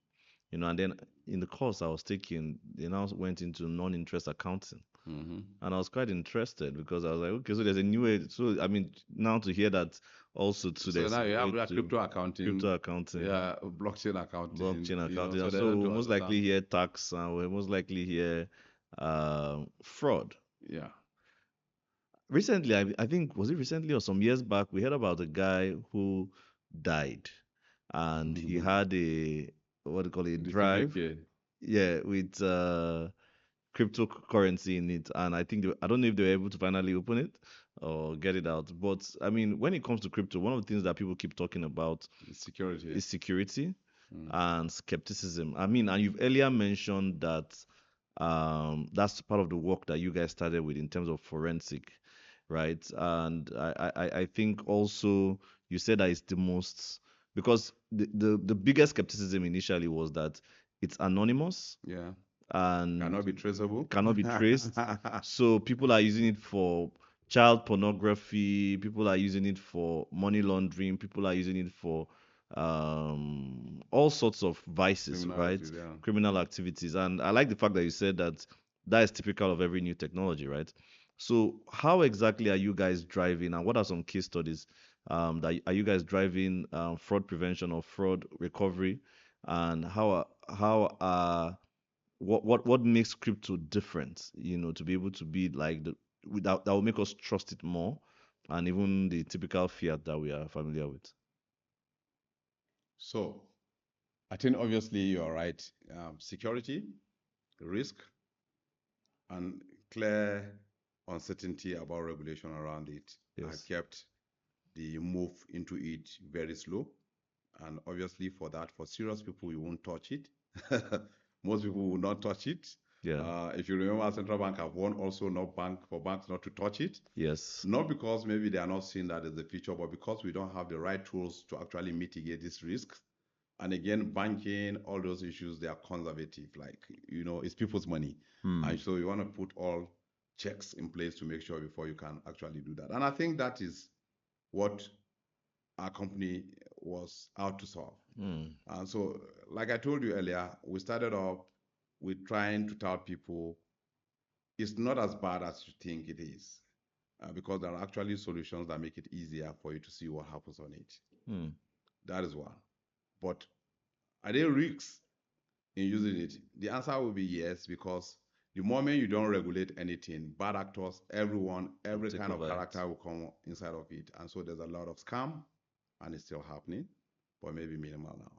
and then in the course I was taking, they now went into non-interest accounting. And I was quite interested because I was like, okay, so there's a new way. So now to hear that also to So there's now you have that crypto accounting, accounting, yeah, blockchain accounting, So we'll most likely hear tax, and we'll most likely hear fraud. Yeah. Recently, I think, was it recently or some years back, we heard about a guy who died, and he had a, what do you call it, drive, yeah, with cryptocurrency in it, and I think I don't know if they were able to finally open it or get it out. But when it comes to crypto, one of the things that people keep talking about is security and skepticism. And you've earlier mentioned that that's part of the work that you guys started with in terms of forensic, right? And I think also you said that it's the most, because the biggest skepticism initially was that it's anonymous, yeah, and cannot be traceable, cannot be traced. So people are using it for child pornography, people are using it for money laundering, people are using it for all sorts of vices, right? Yeah. Criminal activities. And I like the fact that you said that that is typical of every new technology, right? So how exactly are you guys driving, and what are some case studies that are you guys driving fraud prevention or fraud recovery, and what makes crypto different, to be able to be like that will make us trust it more, and even the typical fiat that we are familiar with? So I think obviously you're right. Security, risk, and clear uncertainty about regulation around it have kept the move into it very slow. And obviously for that, for serious people, you won't touch it. Most people will not touch it. Yeah. If you remember, central bank have warned also not for banks not to touch it. Yes. Not because maybe they are not seeing that as a feature, but because we don't have the right tools to actually mitigate these risks. And again, banking, all those issues, they are conservative. Like, it's people's money. And so you want to put all checks in place to make sure before you can actually do that. And I think that is what our company was out to solve. And so, like I told you earlier, we started off with trying to tell people it's not as bad as you think it is, because there are actually solutions that make it easier for you to see what happens on it. That is one. But are there risks in using it? The answer will be yes, because the moment you don't regulate anything, bad actors, everyone, every kind of character will come inside of it. And so there's a lot of scam, and it's still happening, but maybe minimal now.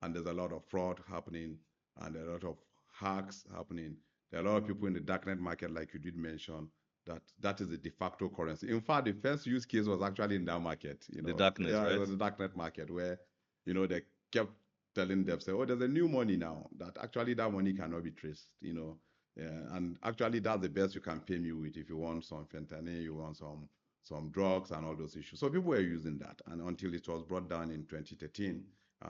And there's a lot of fraud happening, and a lot of hacks happening. There are a lot of people in the darknet market, like you did mention, that is the de facto currency. In fact, the first use case was actually in that market. The darknet, yeah, right? It was the darknet market where, they kept telling themselves, oh, there's a new money now, that actually that money cannot be traced, and actually that's the best you can pay me with if you want some fentanyl, you want some drugs and all those issues. So people were using that, and until it was brought down in 2013,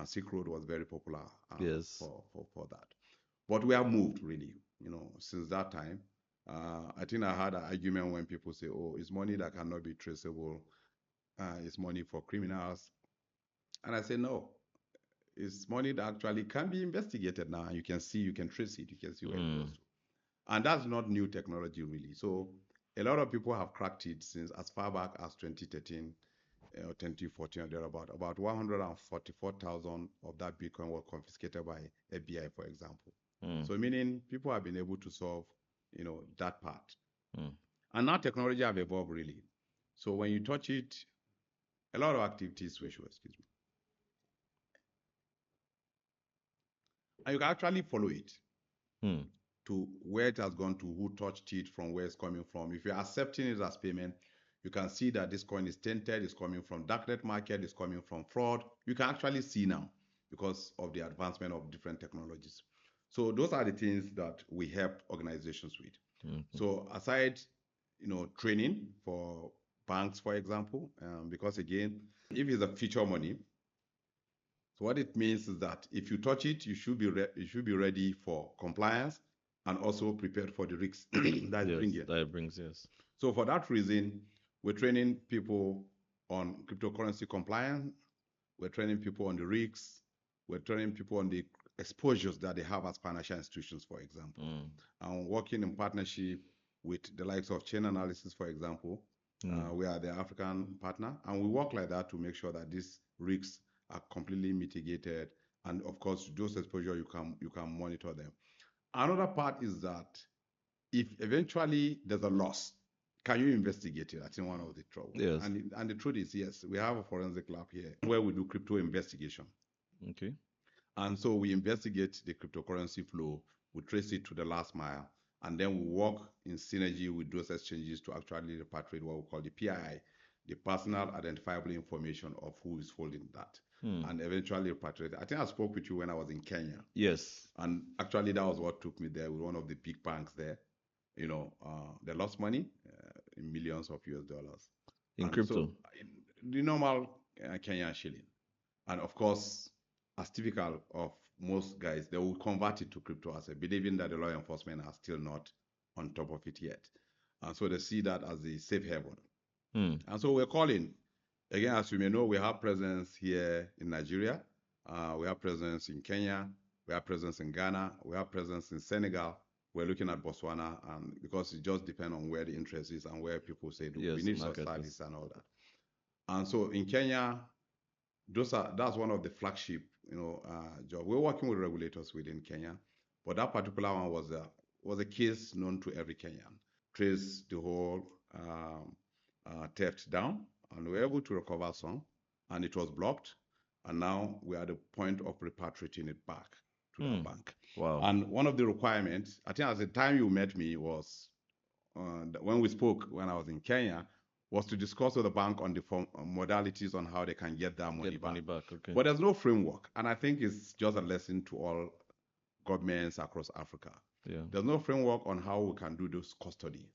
Silk Road was very popular for that. But we have moved really, since that time. I think I had an argument when people say, oh, it's money that cannot be traceable, it's money for criminals. And I say, no, it's money that actually can be investigated now. You can see, you can trace it, you can see where it goes to. And that's not new technology really. So a lot of people have cracked it since as far back as 2013 or 2014 or thereabout. About 144,000 of that Bitcoin were confiscated by FBI, for example. So meaning people have been able to solve, that part. And now technology have evolved really. So when you touch it, a lot of activities, excuse me, and you can actually follow it to where it has gone to, who touched it, from where it's coming from. If you're accepting it as payment, you can see that this coin is tainted, it's coming from darknet market, it's coming from fraud. You can actually see now because of the advancement of different technologies. So those are the things that we help organizations with. So aside, training for banks, for example, because again, if it's a future money, so what it means is that if you touch it, you should be ready for compliance and also prepared for the risks that it brings. Yes. So for that reason, we're training people on cryptocurrency compliance. We're training people on the risks. We're training people on the exposures that they have as financial institutions, for example. And working in partnership with the likes of Chain Analysis, for example. We are the African partner, and we work like that to make sure that these risks are completely mitigated. And of course, those exposure, you can monitor them. Another part is that if eventually there's a loss, can you investigate it? I think one of the trouble. Yes. And the truth is, yes, we have a forensic lab here where we do crypto investigation. Okay. And so we investigate the cryptocurrency flow, we trace it to the last mile, and then we work in synergy with those exchanges to actually repatriate what we call the PII, the personal identifiable information of who is holding that, and eventually repatriate. I think I spoke with you when I was in Kenya. Yes. And actually, that was what took me there with one of the big banks there. They lost money in millions of US dollars. In crypto? So, the normal Kenyan shilling. And of course, as typical of most guys, they will convert it to crypto asset, believing that the law enforcement are still not on top of it yet. And so they see that as a safe haven. And so we're calling, again, as you may know, we have presence here in Nigeria. We have presence in Kenya. We have presence in Ghana. We have presence in Senegal. We're looking at Botswana, and because it just depends on where the interest is and where people say, we need such service and all that. And so in Kenya, that's one of the flagship, job. We're working with regulators within Kenya, but that particular one was a case known to every Kenyan. Trace the whole theft down, and we were able to recover some, and it was blocked, and now we are at the point of repatriating it back to the bank. Wow. And one of the requirements, I think at the time you met me was when we spoke when I was in Kenya, was to discuss with the bank on the modalities on how they can get that money back. Okay. But there's no framework, and I think it's just a lesson to all governments across Africa. Yeah. There's no framework on how we can do those custody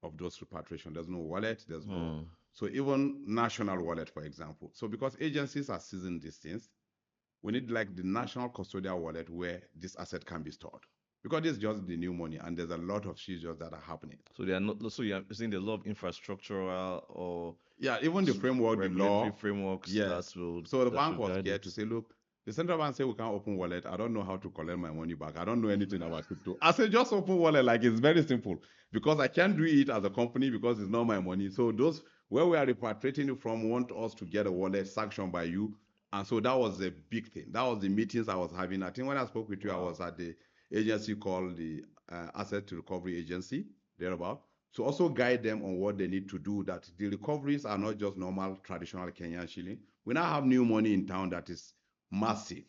of those repatriation. There's no wallet. There's no. So even national wallet, for example. So because agencies are seizing these things, we need like the national custodial wallet where this asset can be stored. Because it's just the new money, and there's a lot of seizures that are happening. So they are not. So you're saying there's a lot of infrastructural or even the framework, the law frameworks. Yes. That will. So the bank was scared to say, look, the central bank said we can't open wallet. I don't know how to collect my money back. I don't know anything about crypto. I said just open wallet. Like it's very simple because I can't do it as a company because it's not my money. So those where we are repatriating it from want us to get a wallet sanctioned by you. And so that was a big thing. That was the meetings I was having. I think when I spoke with you, I was at the agency called the Asset Recovery Agency, thereabout. So also guide them on what they need to do, that the recoveries are not just normal traditional Kenyan shilling. We now have new money in town that is massive,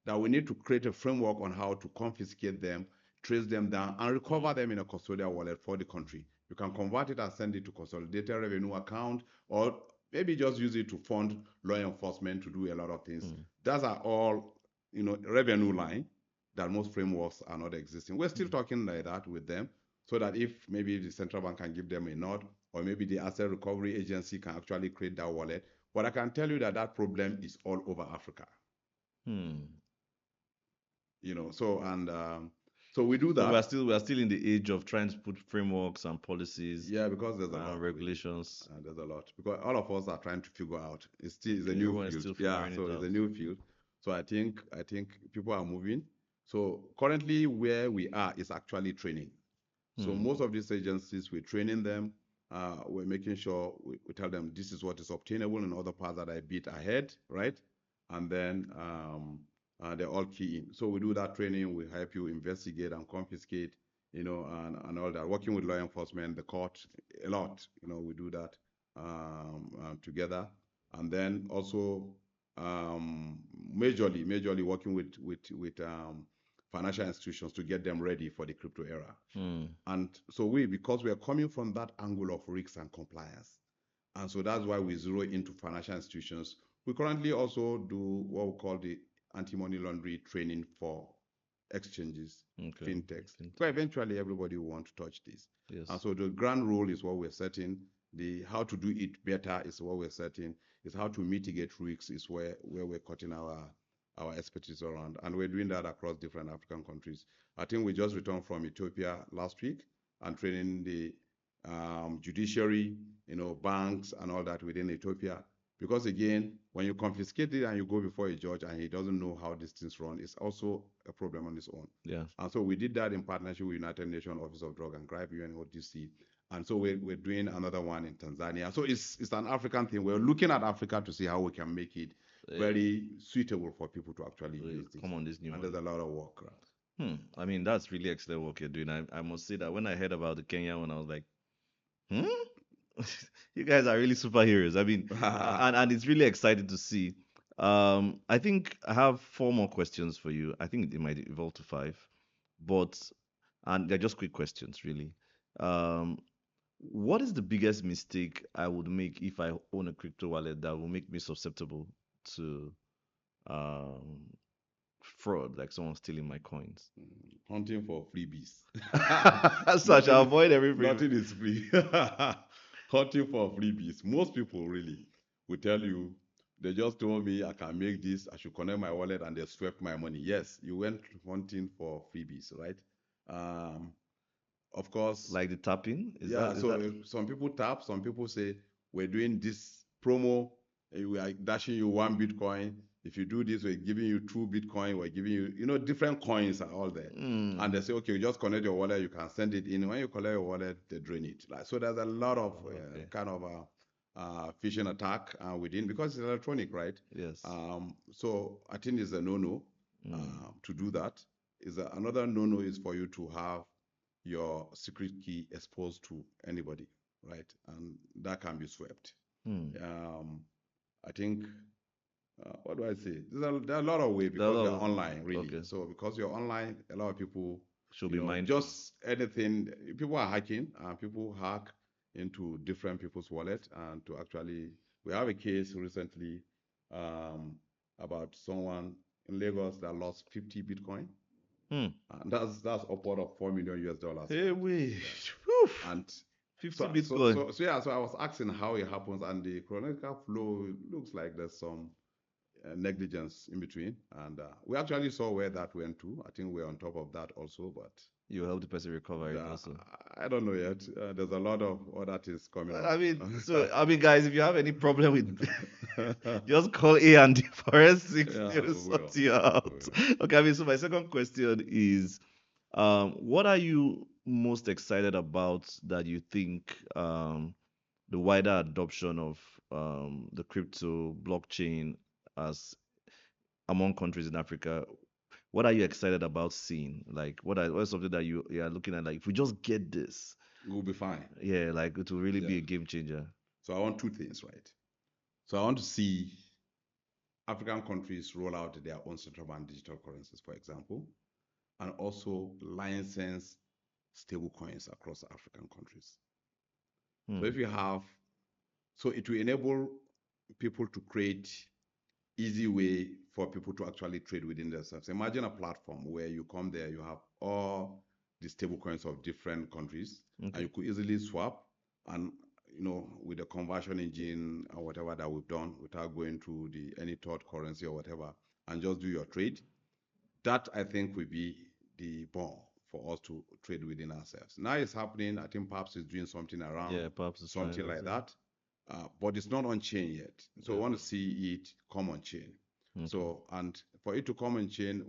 that we need to create a framework on how to confiscate them, trace them down, and recover them in a custodial wallet for the country. You can convert it and send it to consolidated revenue account, or maybe just use it to fund law enforcement to do a lot of things. Those are all, revenue line that most frameworks are not existing. We're still talking like that with them, so that if maybe the central bank can give them a nod, or maybe the asset recovery agency can actually create that wallet. But I can tell you that that problem is all over Africa. So we do that. So we're still in the age of trying to put frameworks and policies. Yeah, because there's a lot regulations. There's a lot because all of us are trying to figure out. It's a new field. Yeah, so it's a new field. So I think people are moving. So currently where we are is actually training. So most of these agencies, we're training them. We're making sure we tell them this is what is obtainable in other parts that are a bit ahead, right? And then they're all key in. So we do that training. We help you investigate and confiscate, and all that. Working with law enforcement, the court, a lot. We do that together. And then also majorly working with financial institutions to get them ready for the crypto era. Mm. And so because we are coming from that angle of risks and compliance, and so that's why we zero into financial institutions. We currently also do what we call the anti-money laundering training for exchanges, Okay. fintechs, but eventually everybody will want to touch this. Yes. And so the grand rule is what we're setting. The how to do it better is what we're setting. Is how to mitigate risks is where we're cutting our expertise around. And we're doing that across different African countries. I think we just returned from Ethiopia last week and training the judiciary, banks and all that within Ethiopia. Because again, when you confiscate it and you go before a judge and he doesn't know how these things run, it's also a problem on its own. Yeah. And so we did that in partnership with United Nations Office of Drug and Crime, UNODC. And so we're doing another one in Tanzania. So it's an African thing. We're looking at Africa to see how we can make it very suitable for people to actually use this. Come on, this new and there's a lot of work. I mean, that's really excellent work you're doing. I must say that when I heard about the Kenya one, I was like, you guys are really superheroes. I mean, and it's really exciting to see. I think I have 4 more questions for you. I think it might evolve to 5, and they're just quick questions, really. Um, what is the biggest mistake I would make if I own a crypto wallet that will make me susceptible to um, fraud, like someone stealing my coins? Hunting for freebies. So I shall avoid every freebie. Nothing is free. Hunting for freebies. Most people really will tell you, they just told me I can make this, I should connect my wallet, and they swept my money. Yes, you went hunting for freebies, right? Of course. Like the tapping? Is some people tap, some people say, we're doing this promo, we are dashing you 1 Bitcoin. If you do this, we're giving you 2 Bitcoin, we're giving you, different coins are all there. And they say, okay, you just connect your wallet, you can send it in. When you collect your wallet, they drain it. So there's a lot of kind of phishing attack within, because it's electronic, right? Yes. So I think it's a no-no to do that. Another no-no is for you to have your secret key exposed to anybody, right? And that can be swept. I think, what do I say? There are a lot of ways, because they're online, really. Okay. So because you're online, a lot of people should be mindful. Just anything, people are hacking, and people hack into different people's wallets, and to actually, we have a case recently about someone in Lagos that lost 50 Bitcoin. And that's upward of $4 million US. Hey, wait. Yeah. And 50 Bitcoin. So I was asking how it happens, and the chronological flow looks like there's some negligence in between. And we actually saw where that went to. I think we're on top of that also, but you help the person recover it also. I don't know yet. There's a lot of other things coming up. I mean, guys, if you have any problem with, just call A&D Forensics. They'll sort you out. Okay. So my second question is, what are you most excited about that you think the wider adoption of the crypto blockchain as among countries in Africa? What are you excited about seeing? Like, what is something that you are looking at? Like, if we just get this, we'll be fine. Yeah, like it will really be a game changer. So I want 2 things, right? So I want to see African countries roll out their own central bank digital currencies, for example, and also license stable coins across African countries. So if you have, so it will enable people to create easy way for people to actually trade within themselves. Imagine a platform where you come there, you have all the stable coins of different countries, and you could easily swap, and with the conversion engine or whatever that we've done, without going to any third currency or whatever, and just do your trade. That, I think, will be the bomb for us to trade within ourselves. Now it's happening. I think Paps is doing something around, something like that. But it's not on chain yet. So I want to see it come on chain. So, and for it to come on chain,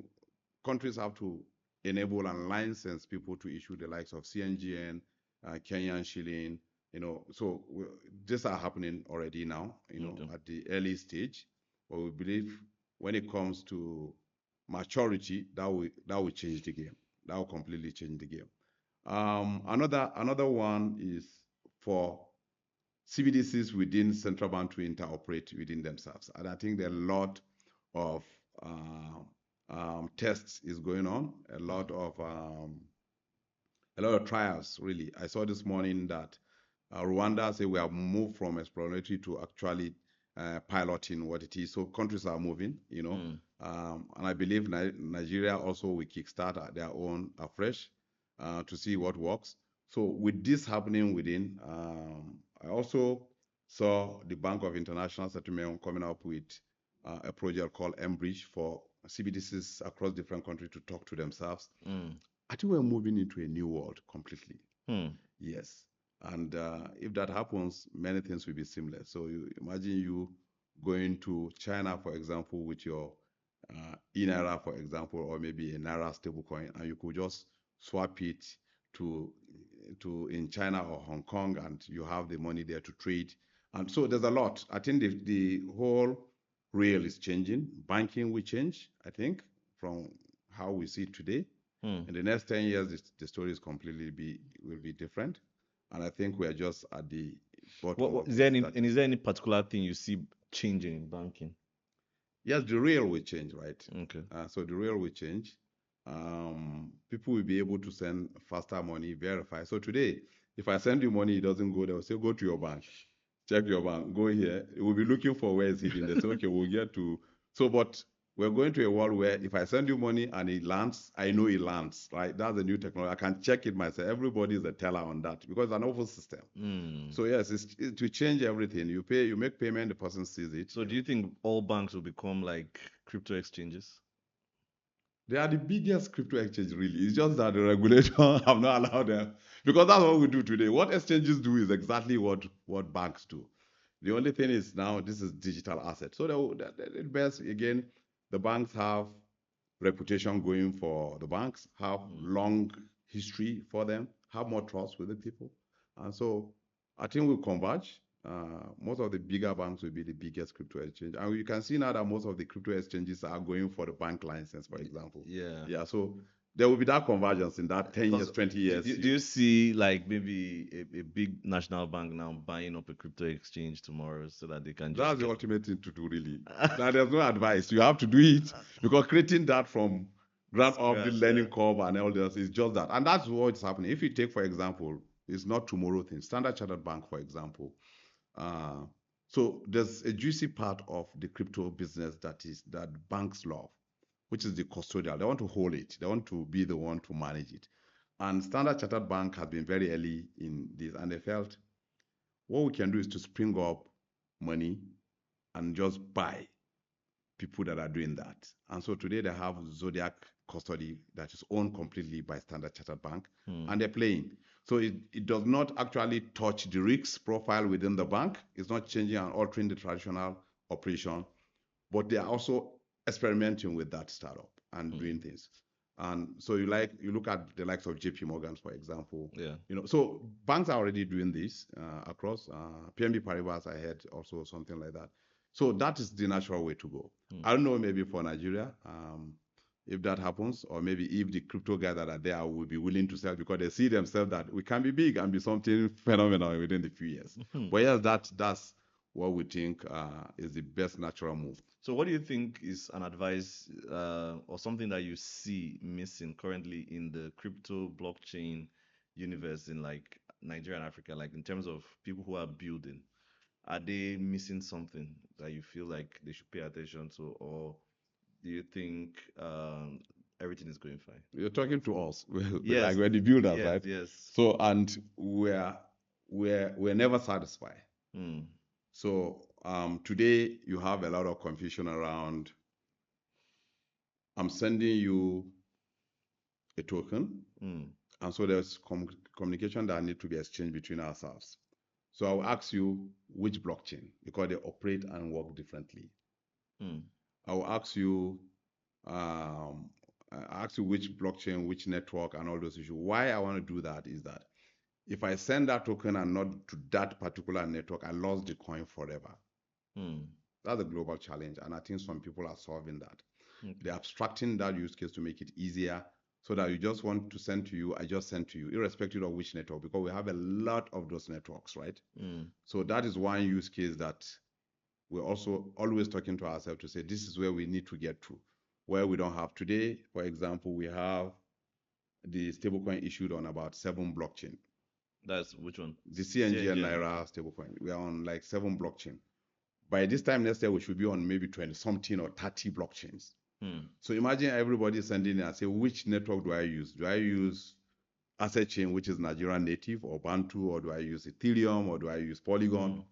countries have to enable and license people to issue the likes of CNGN, Kenyan shilling, so these are happening already now, at the early stage. But we believe when it comes to maturity, that will change the game. That will completely change the game. Another one is for CBDCs within central bank to interoperate within themselves. And I think there are a lot of tests is going on. A lot of trials, really. I saw this morning that Rwanda say we have moved from exploratory to actually piloting what it is. So countries are moving, you know. And I believe Nigeria also will kickstart their own afresh to see what works. So with this happening within, I also saw the Bank of International Settlement coming up with a project called MBridge for CBDCs across different countries to talk to themselves. I think we're moving into a new world completely. Yes. And if that happens, many things will be seamless. So you imagine you going to China, for example, with your e-Naira, for example, or maybe a Naira stablecoin, and you could just swap it to in China or Hong Kong, and you have the money there to trade. And so there's a lot. I think the whole rail is changing. Banking will change, I think, from how we see it today. In the next 10 years, the story is will be different. And I think we are just at the bottom. Is there any particular thing you see changing in banking? Yes, the rail will change, right? Okay. So the rail will change. People will be able to send faster money, verify. So today, if I send you money, it doesn't go there. I'll say, go to your bank, check your bank, go here. We'll be looking for where it's hidden. They say, okay, we'll get to. So, but we're going to a world where if I send you money and it lands, I know it lands, right? That's a new technology. I can check it myself. Everybody is a teller on that because it's an open system. So yes, it will change everything. You pay, you make payment, the person sees it. So do you think all banks will become like crypto exchanges? They are the biggest crypto exchange, really. It's just that the regulator have not allowed them because that's what we do today. What exchanges do is exactly what banks do. The only thing is now this is digital asset. So the best again, the banks have reputation going for the banks, have long history for them, have more trust with the people, and so I think we'll converge. Most of the bigger banks will be the biggest crypto exchange. And you can see now that most of the crypto exchanges are going for the bank license, for example. Yeah. So there will be that convergence in that 10 years, 20 years. Do you see like maybe a big national bank now buying up a crypto exchange tomorrow so that they can just That's the ultimate thing to do, really. Now, there's no advice. You have to do it because creating that from ground up, the learning curve and all this is just that. And that's what's happening. If you take, for example, it's not tomorrow thing. Standard Chartered Bank, for example, so there's a juicy part of the crypto business that banks love, which is the custodial. They want to hold it. They want to be the one to manage it. And Standard Chartered Bank has been very early in this, and they felt what we can do is to spring up money and just buy people that are doing that. And so today they have Zodiac Custody that is owned completely by Standard Chartered Bank, and they're playing. So it does not actually touch the risk profile within the bank. It's not changing and altering the traditional operation, but they are also experimenting with that startup and doing things. And so you look at the likes of JP Morgan, for example. So banks are already doing this across. PNB Paribas, I heard also something like that. So that is the natural way to go. I don't know, maybe for Nigeria, if that happens, or maybe if the crypto guys that are there will be willing to sell because they see themselves that we can be big and be something phenomenal within the few years. But yes, that's what we think is the best natural move. So what do you think is an advice or something that you see missing currently in the crypto blockchain universe in like Nigeria and Africa, like in terms of people who are building? Are they missing something that you feel like they should pay attention to, or do you think everything is going fine? You're talking to us, yes, like we're the builders, yes, right? Yes. So and we're never satisfied. So today you have a lot of confusion around. I'm sending you a token, and so there's communication that need to be exchanged between ourselves. So I'll ask you which blockchain because they operate and work differently. I will ask you which blockchain, which network, and all those issues. Why I want to do that is that if I send that token and not to that particular network, I lost the coin forever. That's a global challenge, and I think some people are solving that. They're abstracting that use case to make it easier so that you just want to send to you, I just send to you, irrespective of which network, because we have a lot of those networks, right? So that is one use case that we're also always talking to ourselves to say, this is where we need to get to. where we don't have today. For example, we have the stablecoin issued on about 7 blockchain. That's which one? The CNG and Naira stablecoin. We are on like 7 blockchain. By this time next year, we should be on maybe 20 something or 30 blockchains. So imagine everybody sending in and say, which network do I use? Do I use Asset Chain, which is Nigerian native, or Bantu, or do I use Ethereum, or do I use Polygon?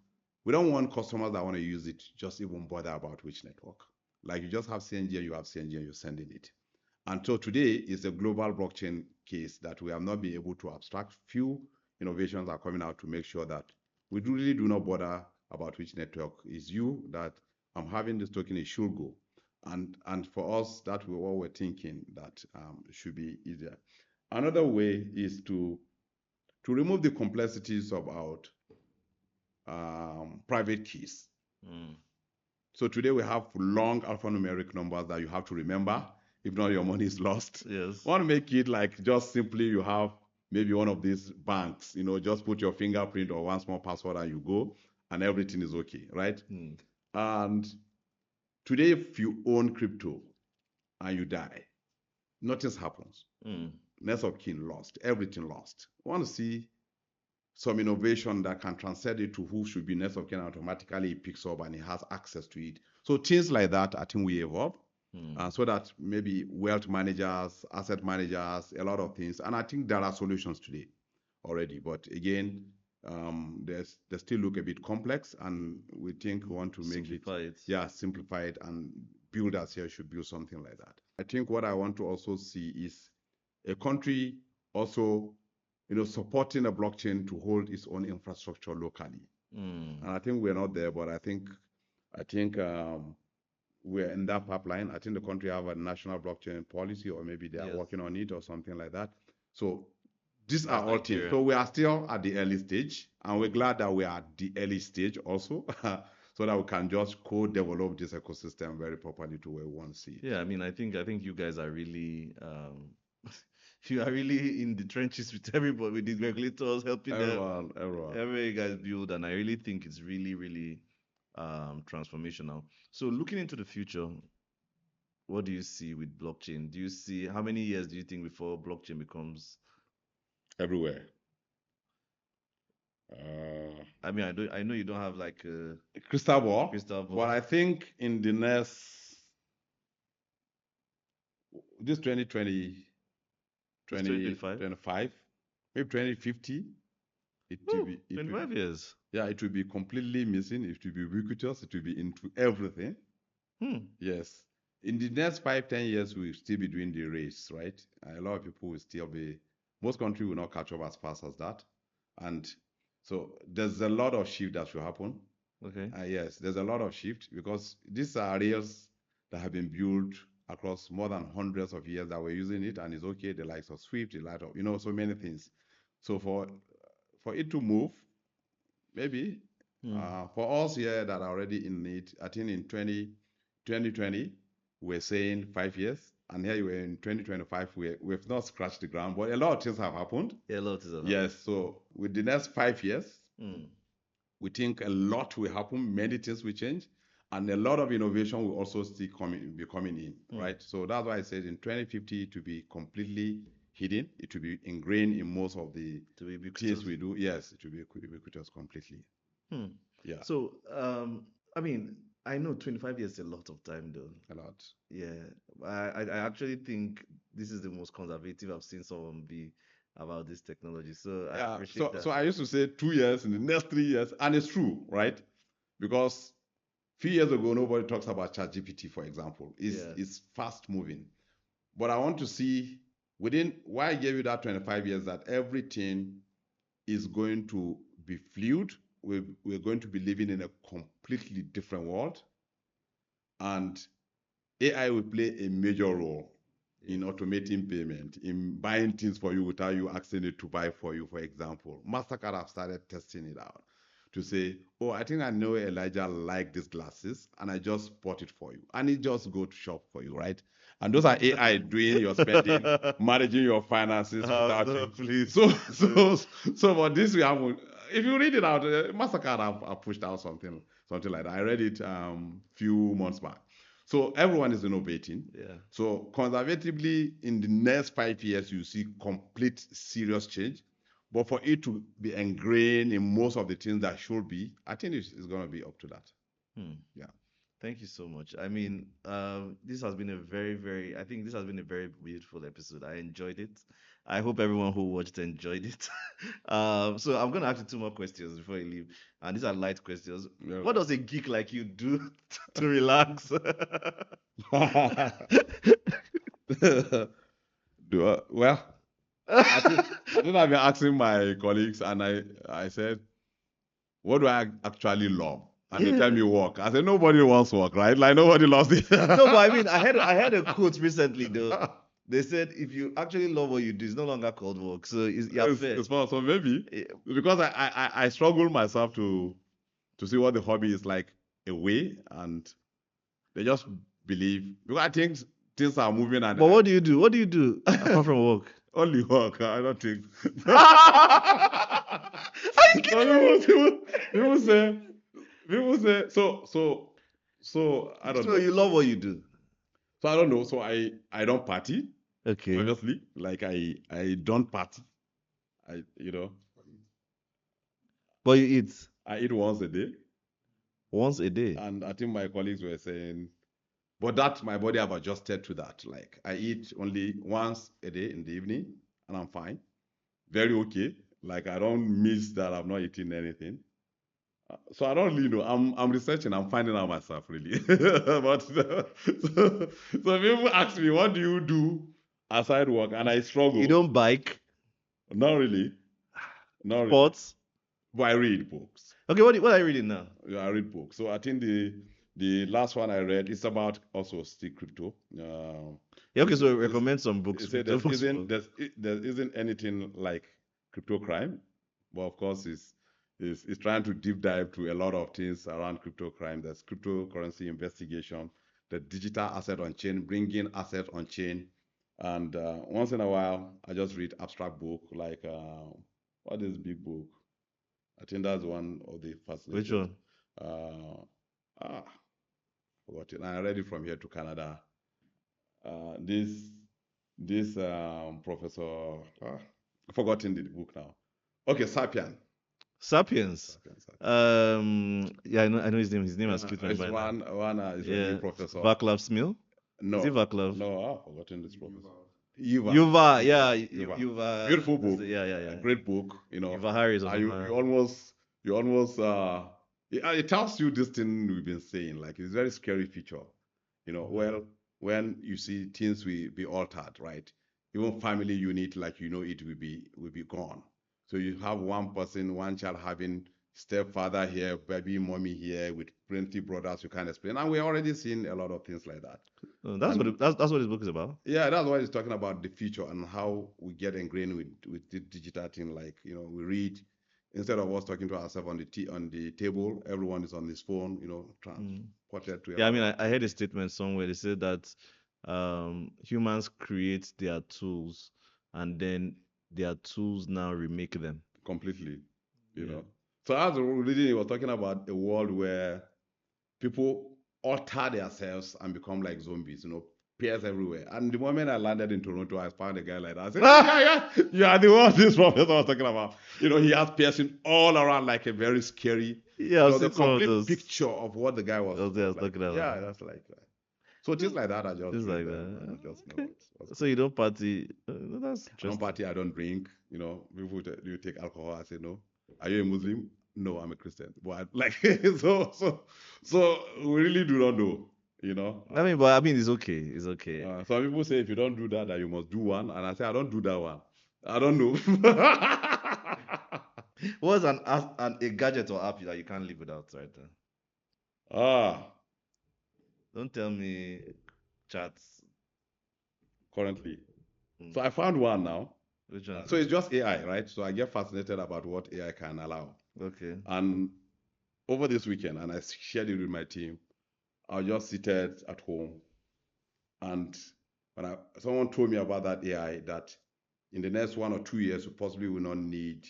We don't want customers that want to use it just even bother about which network. Like you just have CNG and you have CNG and you're sending it. And so today is a global blockchain case that we have not been able to abstract. Few innovations are coming out to make sure that we really do not bother about which network is you, that I'm having this token, it should go. And for us, that's what we're thinking that should be easier. Another way is to remove the complexities about private keys. So today we have long alphanumeric numbers that you have to remember. If not, your money is lost. Yes. Want to make it like just simply you have maybe one of these banks, just put your fingerprint or one small password and you go and everything is okay, right? And today, if you own crypto and you die, nothing happens. Next of kin lost, everything lost. I want to see some innovation that can transcend it to who should be next of kin, automatically it picks up and he has access to it. So things like that, I think we evolve. So that maybe wealth managers, asset managers, a lot of things. And I think there are solutions today already. But again, they still look a bit complex, and we think we want to make it. Yeah, simplify it, and builders here should build something like that. I think what I want to also see is a country also, supporting a blockchain to hold its own infrastructure locally. And I think we're not there, but I think we're in that pipeline. I think the country have a national blockchain policy, or maybe they are working on it or something like that. So these are all things. So we are still at the early stage, and we're glad that we are at the early stage also, so that we can just co-develop this ecosystem very properly to where we want to see it. Yeah, I mean, I think you guys are really you are really in the trenches with everybody, with the regulators, helping everyone. Everywhere you guys build, and I really think it's really, really transformational. So looking into the future, what do you see with blockchain? Do you see, how many years do you think before blockchain becomes everywhere? I mean, I know you don't have like a crystal ball, but I think in the next, this 2020, 2025, maybe 2050, it will be 25 years. Yeah, it will be completely missing. It will be ubiquitous. It will be into everything. Yes. In the next 5-10 years, we'll still be doing the race, right? A lot of people will still be, most countries will not catch up as fast as that. And so there's a lot of shift that should happen. Okay. Yes, there's a lot of shift, because these are rails that have been built across more than hundreds of years that we're using it, and it's okay, the likes of Swift, the likes of, so many things. So for it to move, maybe for us here that are already in it, I think in 2020, we're saying 5 years, and here we're in 2025, we've not scratched the ground, but a lot of things have happened. Yeah, a lot of things have happened. Yes, so with the next 5 years, we think a lot will happen, many things will change, and a lot of innovation will also still be coming in, right? So that's why I said in 2050 to be completely hidden, it will be ingrained in most of the things we do. Yes, it will be ubiquitous completely. Yeah. So, I mean, I know 25 years is a lot of time, though. A lot. Yeah. I actually think this is the most conservative I've seen someone be about this technology. So I appreciate that. So I used to say 2 years in the next 3 years, and it's true, right? Because a few years ago, nobody talks about ChatGPT, for example. It's fast moving. But I want to see why I gave you that 25 years, that everything is going to be fluid. We're going to be living in a completely different world. And AI will play a major role in automating payment, in buying things for you without you asking it to buy for you, for example. MasterCard have started testing it out to say, oh, I think I know Elijah like these glasses, and I just bought it for you. And it just go to shop for you, right? And those are AI doing your spending, managing your finances without you. Please. So for this, we have, if you read it out, MasterCard have pushed out something like that. I read it few months back. So everyone is innovating. Yeah. So conservatively, in the next 5 years, you see complete serious change. But for it to be ingrained in most of the things that should be, I think it's going to be up to that. Yeah. Thank you so much. I mean, this has been a I think this has been a very beautiful episode. I enjoyed it. I hope everyone who watched enjoyed it. So I'm gonna ask you two more questions before you leave, and these are light questions. Yeah. What does a geek like you do to relax? Well, I think I've been asking my colleagues, and I said, what do I actually love? And they tell me work. I said, nobody wants work, right? Like nobody loves it. No, but I mean, I had a quote recently though. They said if you actually love what you do, it's no longer called work. So It's fun. So maybe Yeah. because I struggle myself to see what the hobby is like away, and they just believe because I think things are moving and But what do you do? What do you do apart from work? only work. I don't think. Are you kidding me? People say so I don't So know. you love what you do. So I don't know. So I don't party. Okay. Obviously, like I don't party. But you eat I eat once a day, once a day. and I think my colleagues were saying, but that my body have adjusted to that. Like I eat only once a day in the evening, and I'm fine, very okay. Like I don't miss that I'm not eating anything. So I don't really know. I'm researching. I'm finding out myself really. But so people ask me, what do you do aside work? And I struggle. You don't bike? Not really. Not really. Sports? But I read books. Okay, what are you reading now? Yeah, I read books. So I think the last one I read is about also still crypto. Yeah, okay, so recommend some books. It said there isn't anything like crypto crime, but of course it's trying to deep dive to a lot of things around crypto crime. There's cryptocurrency investigation, the digital asset on chain, bringing asset on chain, and once in a while I just read abstract book like what is big book? I think that's one of the fascinating. Which one? Ah, forgot it. I read it from here to Canada. This professor, forgotten the book now. Okay, Sapien. Sapiens. Sapien. Yeah, I know his name. His name has slipped my It's mind. one is a new professor. Vaclav Smil? No. Is it Vaclav? No, I've forgotten this professor. Yuva, yeah, Yuva. Beautiful book. Yeah. Great book, you know. Yuva Harris or you something. almost it tells you this thing we've been saying, like it's a very scary feature. You know, well, when you see things will be altered, right? Even family unit, like it will be gone. So you have one person, one child having stepfather here, baby mommy here with plenty brothers you can't explain. And we're already seeing a lot of things like that. That's what his book is about. Yeah, that's why he's talking about the future and how we get ingrained with the digital thing. Like, we read instead of us talking to ourselves on the table, everyone is on his phone, transported to. Yeah, I mean, I heard a statement somewhere. They said that humans create their tools, and then their tools now remake them completely. You know. So as reading, he was talking about a world where people alter themselves and become like zombies. Peers everywhere. And the moment I landed in Toronto, I found a guy like that. I said, yeah, you are the one this professor was talking about. He has piercing all around like a very scary. Yeah, the complete picture of what the guy was talking about. Yeah, that's like that. So things like that, I just just okay. So you don't party? That's interesting. I don't party. I don't drink. People do you take alcohol? I say no. Are you a Muslim? No, I'm a Christian. But so we really do not know. I mean, it's okay. It's okay. Some people say if you don't do that, you must do one, and I say I don't do that one. I don't know. What's a gadget or app that you can't live without right there? Don't tell me chats. Currently. So I found one now. Which one? So it's just AI, right? So I get fascinated about what AI can allow. Okay. And over this weekend, and I shared it with my team, I was just seated at home, and when someone told me about that AI, that in the next 1 or 2 years, you possibly will not need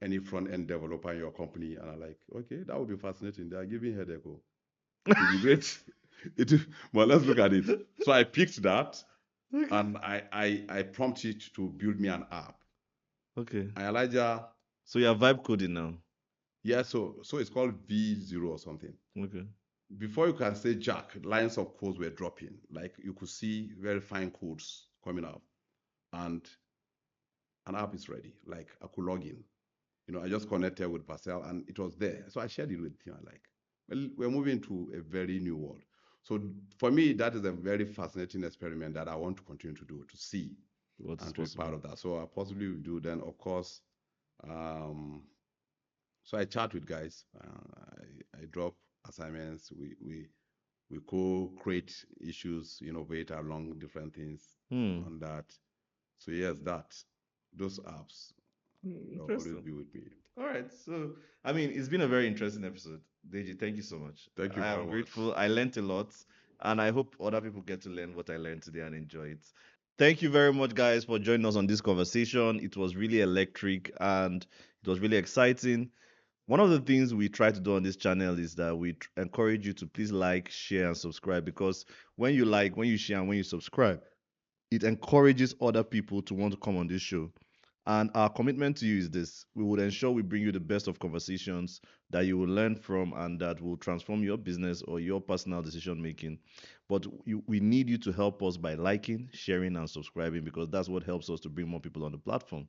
any front-end developer in your company. And I'm like, okay, that would be fascinating. They are giving headache. It would be great. it, well, let's look at it. So I picked that Okay. and I prompted it to build me an app. Okay. And Elijah, So you are vibe coding now. yeah, so it's called V0 or something. Okay. Before you can say Jack, lines of codes were dropping. Like you could see very fine codes coming up. And an app is ready. Like I could log in. I just connected with Parcel and it was there. So I shared it with him. Like, well, we're moving to a very new world. So for me, that is a very fascinating experiment that I want to continue to do, to see What is and to be part possible? of that. So I possibly will do then, of course. Um, so I chat with guys. I drop assignments. We co-create issues, innovate along different things Hmm. on that. So yes, those apps will always Interesting. be with me. All right. So, I mean, it's been a very interesting episode. Deji, thank you so much. Thank you I very am much. grateful. I learned a lot, and I hope other people get to learn what I learned today and enjoy it. Thank you very much, guys, for joining us on this conversation. It was really electric and it was really exciting. One of the things we try to do on this channel is that we encourage you to please like, share, and subscribe because when you like, when you share, and when you subscribe, it encourages other people to want to come on this show. And our commitment to you is this: we will ensure we bring you the best of conversations that you will learn from and that will transform your business or your personal decision making. But we need you to help us by liking, sharing, and subscribing because that's what helps us to bring more people on the platform.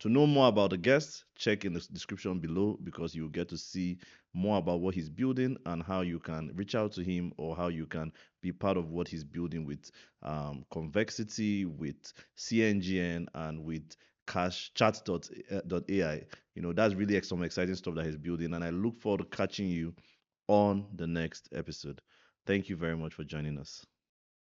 To know more about the guest, check in the description below because you'll get to see more about what he's building and how you can reach out to him or how you can be part of what he's building with Convexity, with CNGN, and with Cash Chat.ai. That's really some exciting stuff that he's building, and I look forward to catching you on the next episode. Thank you very much for joining us.